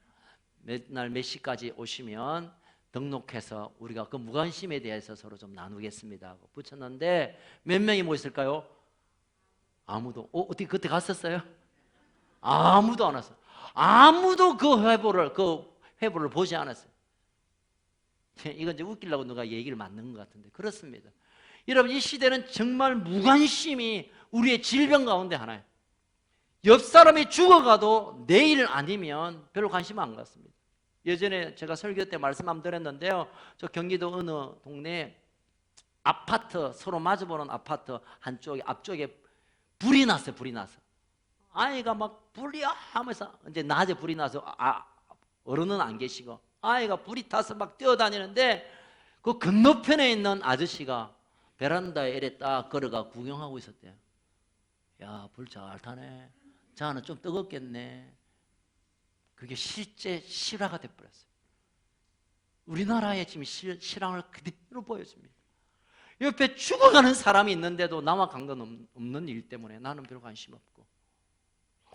맨날 몇 시까지 오시면 등록해서 우리가 그 무관심에 대해서 서로 좀 나누겠습니다 하고 붙였는데 몇 명이 모였을까요? 아무도. 어떻게 그때 갔었어요? 아무도 안 왔어요. 아무도 그 회보를 보지 않았어요. 이건 이제 웃기려고 누가 얘기를 만든 것 같은데 그렇습니다. 여러분, 이 시대는 정말 무관심이 우리의 질병 가운데 하나예요. 옆 사람이 죽어가도 내일 아니면 별로 관심 안 갖습니다. 예전에 제가 설교 때 말씀 한번 드렸는데요, 저 경기도 어느 동네에 아파트, 서로 마주보는 아파트 한쪽에 앞쪽에 불이 났어요. 불이 나서 아이가 막 불이야 하면서 이제 낮에 불이 나서 어른은 안 계시고 아이가 불이 타서 막 뛰어다니는데 그 건너편에 있는 아저씨가 베란다에 이래 딱 걸어가 구경하고 있었대요. 야, 불 잘 타네. 자는 좀 뜨겁겠네. 그게 실제 실화가 돼버렸어요. 우리나라에 지금 실황을 그대로 보여줍니다. 옆에 죽어가는 사람이 있는데도 나와 관계없는 일 때문에 나는 별 관심 없고,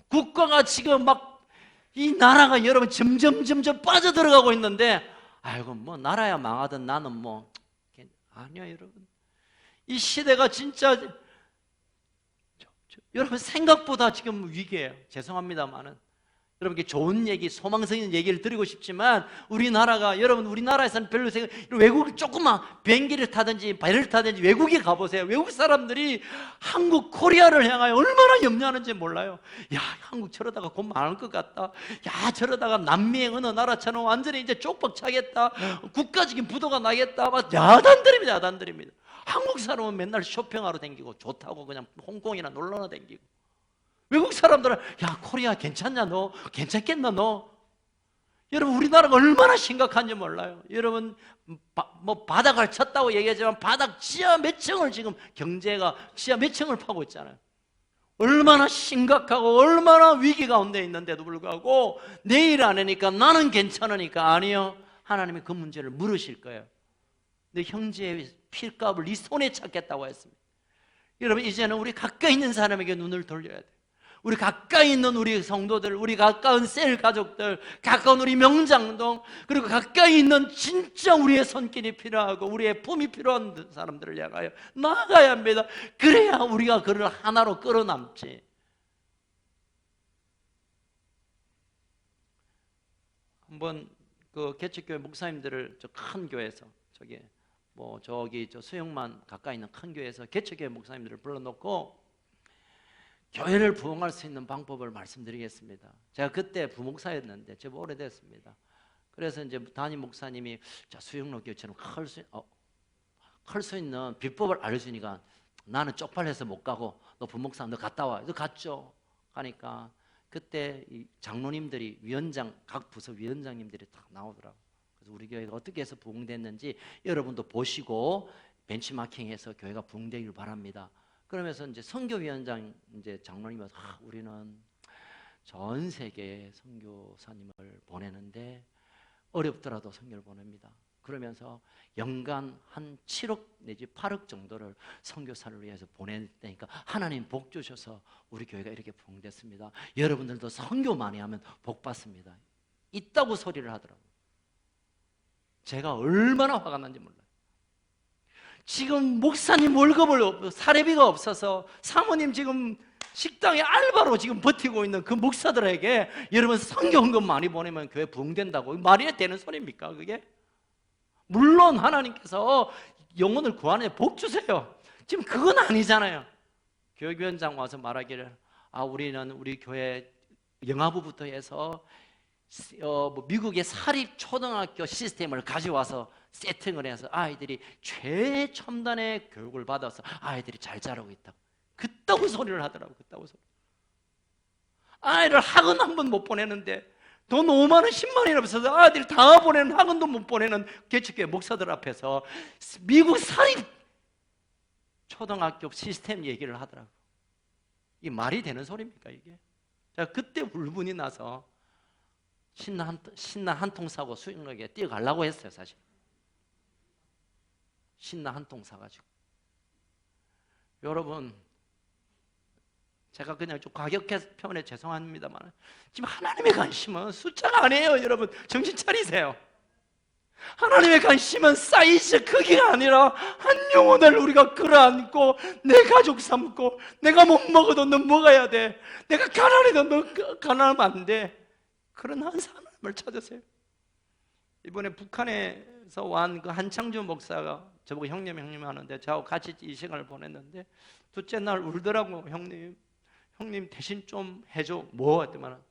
국가가 지금 막 이 나라가 여러분 점점 빠져들어가고 있는데 아이고 뭐 나라야 망하든 나는 뭐 아니요. 여러분, 이 시대가 진짜 여러분 생각보다 지금 위기예요. 죄송합니다만은 여러분께 좋은 얘기, 소망성 있는 얘기를 드리고 싶지만 우리나라가, 여러분 우리나라에서는 별로 외국 조금만 비행기를 타든지 배를 타든지 외국에 가보세요. 외국 사람들이 한국, 코리아를 향하여 얼마나 염려하는지 몰라요. 야, 한국 저러다가 곧 망할 것 같다. 야, 저러다가 남미의 어느 나라처럼 완전히 이제 쪽박 차겠다. 국가적인 부도가 나겠다. 막 야단들입니다. 야단들입니다. 한국 사람은 맨날 쇼핑하러 다니고 좋다고 그냥 홍콩이나 놀러나 다니고, 외국 사람들은 야, 코리아 괜찮냐 너? 괜찮겠나 너? 여러분, 우리나라가 얼마나 심각한지 몰라요. 여러분, 뭐 바닥을 쳤다고 얘기하지만 바닥 지하 몇 층을 지금 경제가 지하 몇 층을 파고 있잖아요. 얼마나 심각하고 얼마나 위기 가운데 있는데도 불구하고 내일 안 하니까 나는 괜찮으니까, 아니요, 하나님이 그 문제를 물으실 거예요. 내 형제의 필값을 네 손에 찾겠다고 했습니다. 여러분, 이제는 우리 가까이 있는 사람에게 눈을 돌려야 돼요. 우리 가까이 있는 우리 성도들, 우리 가까운 셀 가족들, 가까운 우리 명장동, 그리고 가까이 있는 진짜 우리의 손길이 필요하고 우리의 품이 필요한 사람들을 향하여 나아가야 합니다. 그래야 우리가 그를 하나로 끌어남지. 한번 그 개척교회 목사님들을 저 큰 교회에서 저기 수영만 가까이 있는 큰 교회에서 개척교회 목사님들을 불러놓고 교회를 부흥할 수 있는 방법을 말씀드리겠습니다. 제가 그때 부목사였는데 제법 오래됐습니다. 그래서 이제 담임 목사님이 수영로 교회처럼 클 수 있는 비법을 알려주니까 나는 쪽팔려서 못 가고 너 부목사 너 갔다 와. 너 갔죠. 가니까 그때 이 장로님들이 각 부서 위원장님들이 딱 나오더라고. 그래서 우리 교회가 어떻게 해서 부흥됐는지 여러분도 보시고 벤치마킹해서 교회가 부흥되길 바랍니다. 그러면서 이제 선교위원장 이제 장로님이 와서 우리는 전 세계에 선교사님을 보내는데 어렵더라도 선교를 보냅니다. 그러면서 연간 한 7억 내지 8억 정도를 선교사를 위해서 보낼 테니까 하나님 복 주셔서 우리 교회가 이렇게 부흥됐습니다. 여러분들도 선교 많이 하면 복 받습니다. 있다고 소리를 하더라고요. 제가 얼마나 화가 났는지 몰라요. 지금 목사님 월급을 사례비가 없어서 사모님 지금 식당에 알바로 지금 버티고 있는 그 목사들에게 여러분 선교헌금 많이 보내면 교회 부흥된다고 말이 되는 소리입니까 그게? 물론 하나님께서 영혼을 구하는 복 주세요. 지금 그건 아니잖아요. 교육위원장 와서 말하기를 우리는 우리 교회 영아부부터 해서 미국의 사립 초등학교 시스템을 가져와서 세팅을 해서 아이들이 최첨단의 교육을 받아서 아이들이 잘 자라고 있다고 그따구 소리를 하더라고. 그따구 소리. 아이를 학원 한 번 못 보내는데 돈 5만 원 10만 원이 없어서 아이들이 다 보내는 학원도 못 보내는 개척교회 목사들 앞에서 미국 사립 초등학교 시스템 얘기를 하더라고. 이게 말이 되는 소리입니까 이게? 자, 그때 울분이 나서 신나 한 통 사고 수영역에 뛰어가려고 했어요. 사실 신나 한 통 사가지고. 여러분, 제가 그냥 좀 과격해서 표현해 죄송합니다만 지금 하나님의 관심은 숫자가 아니에요. 여러분 정신 차리세요. 하나님의 관심은 사이즈 크기가 아니라 한 영혼을 우리가 끌어안고 내 가족 삼고, 내가 못 먹어도 너 먹어야 돼, 내가 가난해도 너 가난하면 안 돼, 그런 한 사람을 찾으세요. 이번에 북한에서 온 그 한창주 목사가 저보고 형님 하는데 저하고 같이 이 시간을 보냈는데 둘째 날 울더라고. 형님 대신 좀 해줘. 뭐 했더만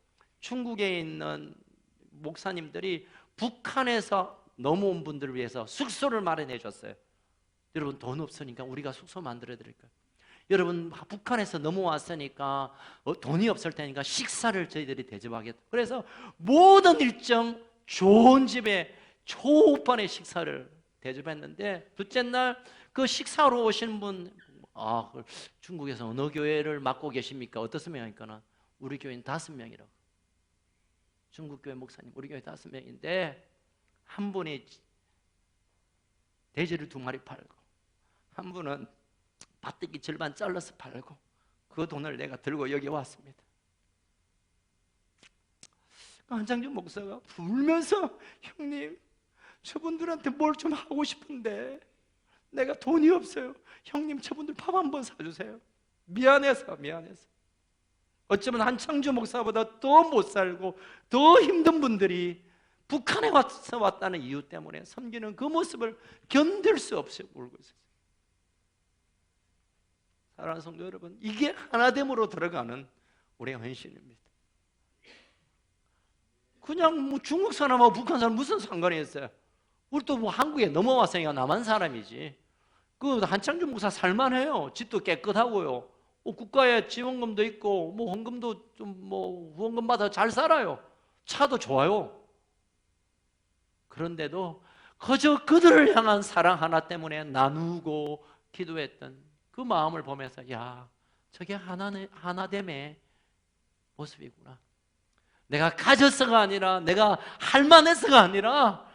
중국에 있는 목사님들이 북한에서 넘어온 분들을 위해서 숙소를 마련해 줬어요. 여러분 돈 없으니까 우리가 숙소 만들어 드릴까요? 여러분 북한에서 넘어왔으니까 돈이 없을 테니까 식사를 저희들이 대접하겠다. 그래서 모든 일정 좋은 집에 초반에 식사를 대접했는데 둘째 날 그 식사로 오신 분, 중국에서 어느 교회를 맡고 계십니까? 어떻습니까? 하니까 우리 교회는 5명이라고. 중국 교회 목사님, 우리 교회 5명인데 한 분이 돼지를 2마리 팔고, 한 분은 밭대기 절반 잘라서 팔고, 그 돈을 내가 들고 여기 왔습니다. 한창준 목사가 울면서 형님, 저분들한테 뭘 좀 하고 싶은데 내가 돈이 없어요. 형님 저분들 밥 한번 사주세요. 미안해서. 어쩌면 한창주 목사보다 더 못 살고 더 힘든 분들이 북한에 와서 왔다는 이유 때문에 섬기는 그 모습을 견딜 수 없이 울고 있었어요. 사랑하는 성도 여러분, 이게 하나됨으로 들어가는 우리의 헌신입니다. 그냥 뭐 중국 사람하고 북한 사람 무슨 상관이 있어요? 우리 또 뭐 한국에 넘어왔으니까 남한 사람이지. 그 한창주 목사 살만해요. 집도 깨끗하고요. 국가에 지원금도 있고 뭐 헌금도 좀 뭐 후원금 받아 잘 살아요. 차도 좋아요. 그런데도 그저 그들을 향한 사랑 하나 때문에 나누고 기도했던 그 마음을 보면서 야, 저게 하나됨의 모습이구나. 내가 가져서가 아니라 내가 할 만해서가 아니라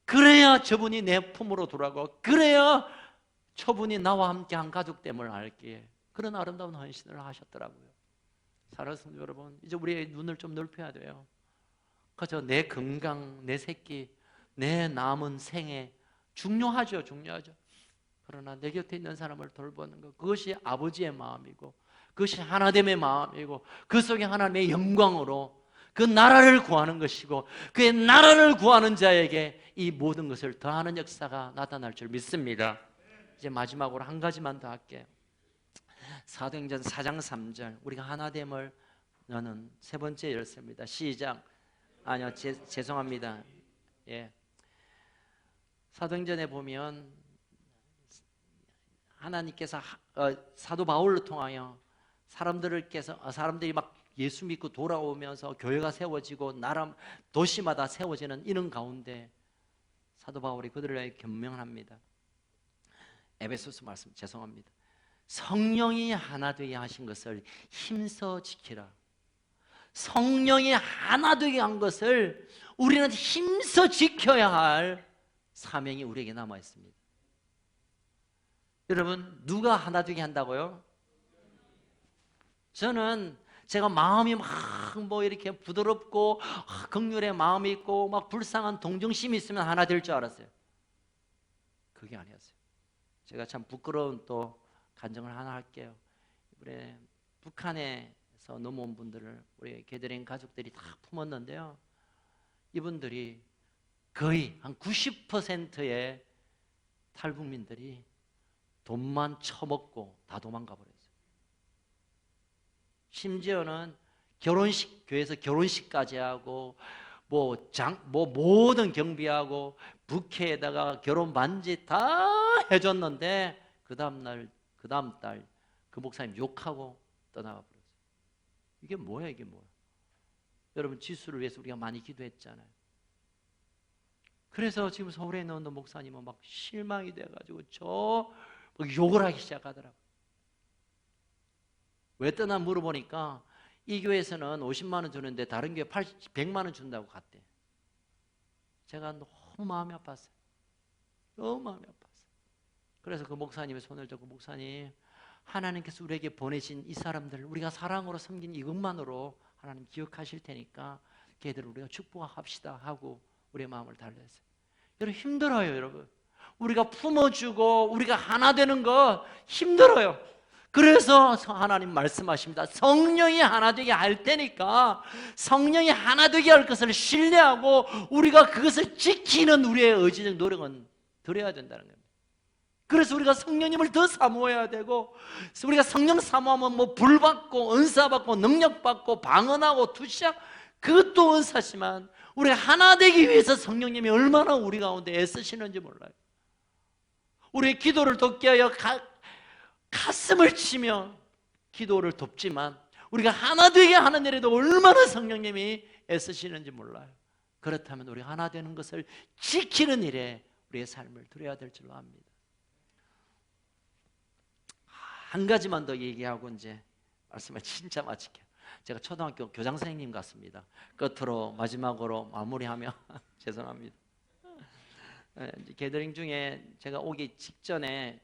그래야 저분이 내 품으로 돌아가고 그래야 저분이 나와 함께 한 가족됨을 알기에 그런 아름다운 헌신을 하셨더라고요. 사랑하는 성도 여러분, 이제 우리의 눈을 좀 넓혀야 돼요. 그저 내 건강, 내 새끼, 내 남은 생애 중요하죠. 그러나 내 곁에 있는 사람을 돌보는 것, 그것이 아버지의 마음이고 그것이 하나됨의 마음이고 그 속에 하나님의 영광으로 그 나라를 구하는 것이고 그의 나라를 구하는 자에게 이 모든 것을 더하는 역사가 나타날 줄 믿습니다. 이제 마지막으로 한 가지만 더 할게요. 사도행전 4장 3절, 우리가 하나됨을 여는 세 번째 열쇠입니다. 시작. 아니요, 죄송합니다. 예. 사도행전에 보면 하나님께서 사도 바울을 통하여 사람들이 막 예수 믿고 돌아오면서 교회가 세워지고 나라 도시마다 세워지는 이런 가운데 사도 바울이 그들을 견명합니다. 에베소서 말씀, 죄송합니다. 성령이 하나 되게 하신 것을 힘써 지키라. 성령이 하나 되게 한 것을 우리는 힘써 지켜야 할 사명이 우리에게 남아 있습니다. 여러분, 누가 하나 되게 한다고요? 저는 제가 마음이 막 뭐 이렇게 부드럽고 긍휼의 마음이 있고 막 불쌍한 동정심이 있으면 하나 될 줄 알았어요. 그게 아니었어요. 제가 참 부끄러운 또 간증을 하나 할게요. 이번에 북한에서 넘어온 분들을 우리 게드링 가족들이 다 품었는데요. 이분들이 거의 한 90%의 탈북민들이 돈만 처먹고 다 도망가 버렸어요. 심지어는 교회에서 결혼식까지 하고 모든 경비하고 부케에다가 결혼 반지 다 해줬는데 그 다음 달 그 목사님 욕하고 떠나가 버렸어요. 이게 뭐야? 여러분, 지수를 위해서 우리가 많이 기도했잖아요. 그래서 지금 서울에 있는 목사님은 막 실망이 돼가지고 막 욕을 하기 시작하더라고요. 왜 떠나 물어보니까 이 교회에서는 50만 원 주는데 다른 교회 100만 원 준다고 갔대. 제가 너무 마음이 아팠어요. 너무 마음이 아팠어요. 그래서 그 목사님의 손을 잡고, 목사님, 하나님께서 우리에게 보내신 이 사람들, 우리가 사랑으로 섬긴 이것만으로 하나님 기억하실 테니까 걔들을 우리가 축복합시다 하고 우리의 마음을 달랬어요. 여러분, 힘들어요. 여러분, 우리가 품어주고 우리가 하나 되는 거 힘들어요. 그래서 하나님 말씀하십니다. 성령이 하나 되게 할 테니까 성령이 하나 되게 할 것을 신뢰하고 우리가 그것을 지키는 우리의 의지적 노력은 드려야 된다는 겁니다. 그래서 우리가 성령님을 더 사모해야 되고, 우리가 성령 사모하면 뭐 불 받고 은사 받고 능력 받고 방언하고 투시하고, 그것도 은사지만 우리가 하나 되기 위해서 성령님이 얼마나 우리 가운데 애쓰시는지 몰라요. 우리의 기도를 돕게 하여 가슴을 치며 기도를 돕지만 우리가 하나 되게 하는 일에도 얼마나 성령님이 애쓰시는지 몰라요. 그렇다면 우리 하나 되는 것을 지키는 일에 우리의 삶을 드려야 될 줄로 압니다. 한 가지만 더 얘기하고 이제 말씀을 진짜 마칠게요. 제가 초등학교 교장 선생님 같습니다. 끝으로 마지막으로 마무리하며 죄송합니다. 게더링 중에 제가 오기 직전에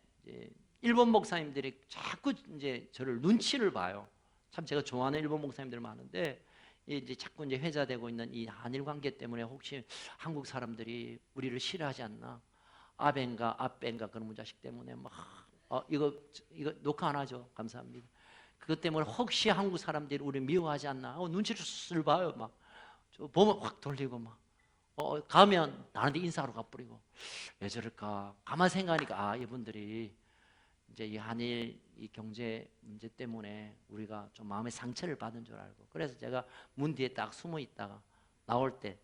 일본 목사님들이 자꾸 이제 저를 눈치를 봐요. 참 제가 좋아하는 일본 목사님들 많은데 이제 자꾸 이제 회자되고 있는 이 한일 관계 때문에 혹시 한국 사람들이 우리를 싫어하지 않나? 아벤가 아벤가 그런 자식 때문에 막 이거 녹화 안 하죠? 감사합니다. 그것 때문에 혹시 한국 사람들이 우리 미워하지 않나? 눈치를 봐요. 막 보면 확 돌리고 막 가면 나한테 인사하러 가버리고. 왜 저럴까? 가만 생각하니까 이분들이 이제 이 한일 이 경제 문제 때문에 우리가 좀 마음의 상처를 받은 줄 알고, 그래서 제가 문 뒤에 딱 숨어 있다가 나올 때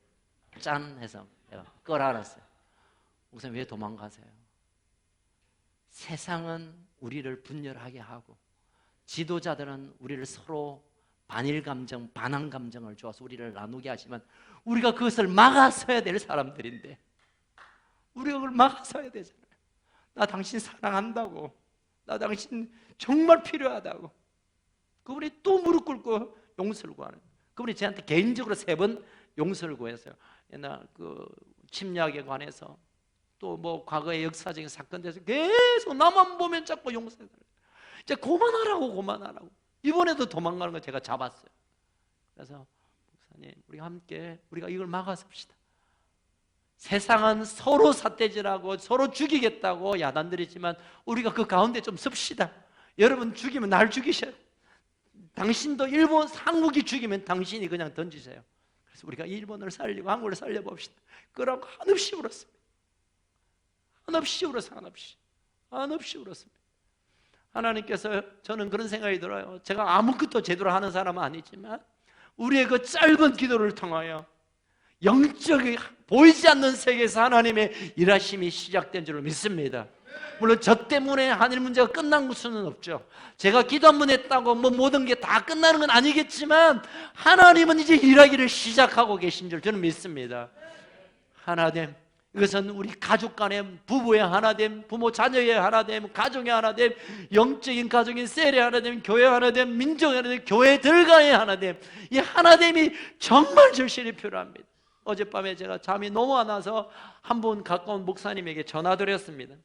짠 해서 내가 그걸 알았어요. 목사님, 왜 도망가세요? 세상은 우리를 분열하게 하고 지도자들은 우리를 서로 반일 감정, 반항 감정을 주어서 우리를 나누게 하지만 우리가 그것을 막아서야 될 사람들인데 우리가 그걸 막아서야 되잖아요. 나 당신 사랑한다고, 나 당신 정말 필요하다고. 그분이 또 무릎 꿇고 용서를 구하는, 그분이 저한테 개인적으로 3번 용서를 구했어요. 옛날 그 침략에 관해서 또 뭐 과거의 역사적인 사건에서 계속 나만 보면 자꾸 용서해달라고. 이제 그만하라고. 이번에도 도망가는 거 제가 잡았어요. 그래서 목사님, 우리가 함께 우리가 이걸 막아섭시다. 세상은 서로 삿대질하고 서로 죽이겠다고 야단들이지만 우리가 그 가운데 좀 섭시다. 여러분 죽이면 날 죽이셔요. 당신도 일본 한국이 죽이면 당신이 그냥 던지세요. 그래서 우리가 일본을 살리고 한국을 살려봅시다. 그러고 한없이 울었습니다. 한없이 울었습니다. 하나님께서, 저는 그런 생각이 들어요. 제가 아무것도 제대로 하는 사람은 아니지만 우리의 그 짧은 기도를 통하여 영적이 보이지 않는 세계에서 하나님의 일하심이 시작된 줄로 믿습니다. 물론 저 때문에 한일 문제가 끝난 수는 없죠. 제가 기도 한 번 했다고 뭐 모든 게 다 끝나는 건 아니겠지만 하나님은 이제 일하기를 시작하고 계신 줄 저는 믿습니다. 하나됨, 이것은 우리 가족 간의 부부의 하나됨, 부모 자녀의 하나됨, 가정의 하나됨, 영적인 가정인 셀의 하나됨, 교회 하나됨, 민족의 하나됨, 교회들과의 하나됨, 이 하나됨이 정말 절실히 필요합니다. 어젯밤에 제가 잠이 너무 안 와서 한 분 가까운 목사님에게 전화드렸습니다.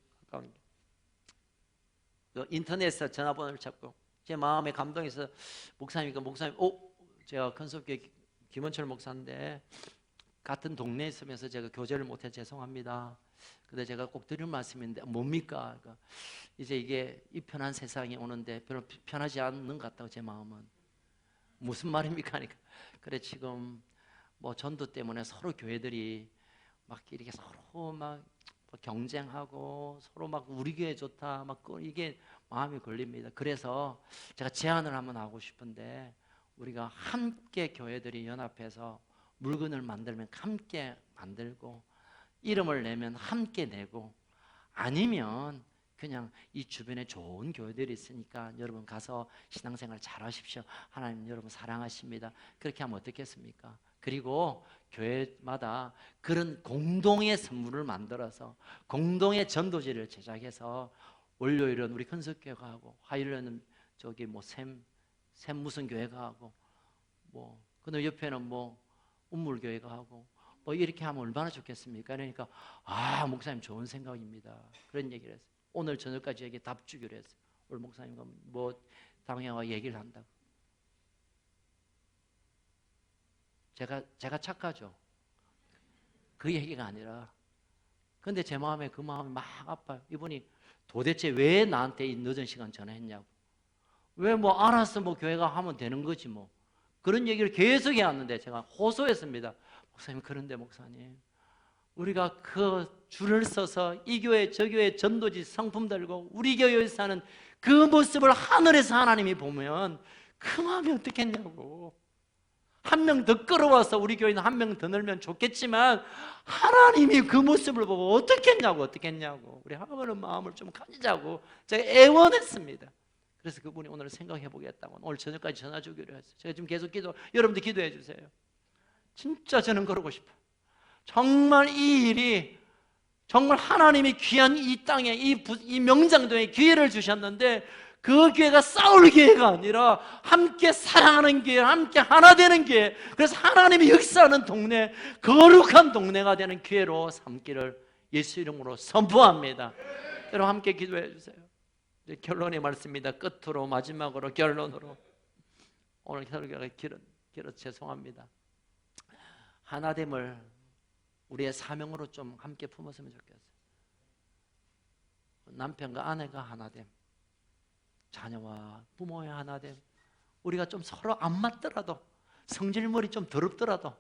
인터넷에서 전화번호를 찾고 제 마음에 감동해서 목사님, 제가 큰속교회 김원철 목사인데 같은 동네에 있으면서 제가 교제를 못해 죄송합니다. 근데 제가 꼭 드릴 말씀인데 뭡니까? 그러니까 이제 이게 이 편한 세상이 오는데 별로 편하지 않는 것 같다고, 제 마음은. 무슨 말입니까? 하니까 그래, 지금 뭐 전도 때문에 서로 교회들이 막 이렇게 서로 막 경쟁하고 서로 막 우리 교회 좋다 막 이게 마음이 걸립니다. 그래서 제가 제안을 한번 하고 싶은데 우리가 함께 교회들이 연합해서 물건을 만들면 함께 만들고 이름을 내면 함께 내고, 아니면 그냥 이 주변에 좋은 교회들이 있으니까 여러분 가서 신앙생활 잘 하십시오. 하나님 여러분 사랑하십니다. 그렇게 하면 어떻겠습니까? 그리고 교회마다 그런 공동의 선물을 만들어서 공동의 전도지를 제작해서 월요일은 우리 큰석교회가 하고 화요일은 저기 뭐 샘 무슨 교회가 하고 뭐 근데 옆에는 뭐 운물교회가 하고 뭐 이렇게 하면 얼마나 좋겠습니까? 그러니까 목사님 좋은 생각입니다. 그런 얘기를 했어요. 오늘 저녁까지 여기 답 주기로 했어요. 오늘 목사님과 뭐 당회와 얘기를 한다고. 제가 착하죠. 그 얘기가 아니라 근데 제 마음에 그 마음이 막 아파요. 이분이 도대체 왜 나한테 이 늦은 시간 전화했냐고. 왜 뭐 알아서 뭐 교회가 하면 되는 거지 뭐. 그런 얘기를 계속 해왔는데 제가 호소했습니다. 목사님 그런데 목사님 우리가 그 줄을 서서 이 교회 저 교회 전도지 상품 들고 우리 교회에서 하는 그 모습을 하늘에서 하나님이 보면 그 마음이 어떻겠냐고. 한 명 더 끌어와서 우리 교회는 한 명 더 늘면 좋겠지만 하나님이 그 모습을 보고 어떻겠냐고 우리 하나님 마음을 좀 가지자고 제가 애원했습니다. 그래서 그분이 오늘 생각해 보겠다고 오늘 저녁까지 전화 주기로 했어요. 제가 지금 계속 여러분들 기도해 주세요. 진짜 저는 그러고 싶어요. 정말 이 일이 정말 하나님이 귀한 이 땅에 이 명장도에 기회를 주셨는데 그 교회가 싸울 기회가 아니라 함께 사랑하는 기회, 함께 하나 되는 기회, 그래서 하나님이 역사하는 동네, 거룩한 동네가 되는 기회로 삼기를 예수 이름으로 선포합니다. 여러분 함께 기도해 주세요. 이제 결론의 말씀입니다. 끝으로 마지막으로 결론으로 오늘 설교가 길어 죄송합니다. 하나됨을 우리의 사명으로 좀 함께 품었으면 좋겠어요. 남편과 아내가 하나됨, 자녀와 부모의 하나됨. 우리가 좀 서로 안 맞더라도 성질머리 좀 더럽더라도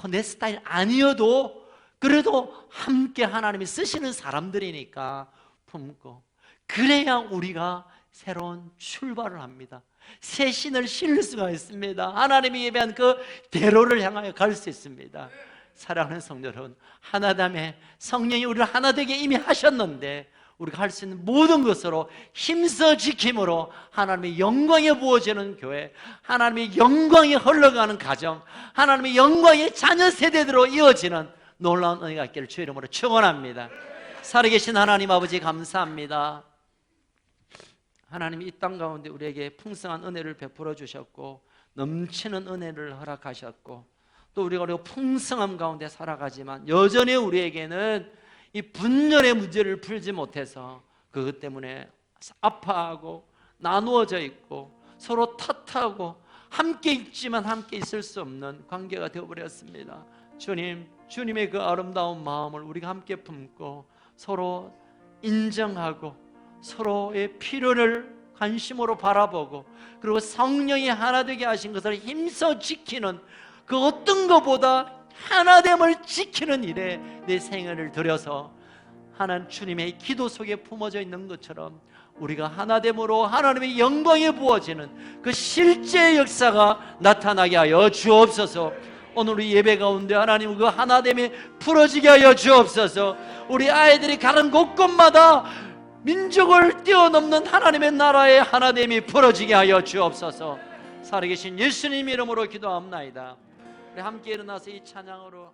내 스타일 아니어도 그래도 함께 하나님이 쓰시는 사람들이니까 품고 그래야 우리가 새로운 출발을 합니다. 새 신을 신을 수가 있습니다. 하나님이 예배한 그 대로를 향하여 갈 수 있습니다. 사랑하는 성도 여러분, 하나됨에 성령이 우리를 하나 되게 이미 하셨는데 우리가 할 수 있는 모든 것으로 힘써 지킴으로 하나님의 영광이 부어지는 교회, 하나님의 영광이 흘러가는 가정, 하나님의 영광의 자녀 세대대로 이어지는 놀라운 은혜가 있기를 주의 이름으로 축원합니다. 살아계신 하나님 아버지 감사합니다. 하나님이 이 땅 가운데 우리에게 풍성한 은혜를 베풀어 주셨고 넘치는 은혜를 허락하셨고 또 우리가 풍성함 가운데 살아가지만 여전히 우리에게는 이 분열의 문제를 풀지 못해서 그것 때문에 아파하고 나누어져 있고 서로 탓하고 함께 있지만 함께 있을 수 없는 관계가 되어버렸습니다. 주님의 그 아름다운 마음을 우리가 함께 품고 서로 인정하고 서로의 필요를 관심으로 바라보고 그리고 성령이 하나 되게 하신 것을 힘써 지키는 그 어떤 것보다 하나됨을 지키는 일에 내 생애를 들여서 하나님 주님의 기도 속에 품어져 있는 것처럼 우리가 하나됨으로 하나님의 영광이 부어지는 그 실제 역사가 나타나게 하여 주옵소서. 오늘 우리 예배 가운데 하나님 그 하나됨이 풀어지게 하여 주옵소서. 우리 아이들이 가는 곳곳마다 민족을 뛰어넘는 하나님의 나라의 하나됨이 풀어지게 하여 주옵소서. 살아계신 예수님 이름으로 기도합나이다. 우리 함께 일어나서 이 찬양으로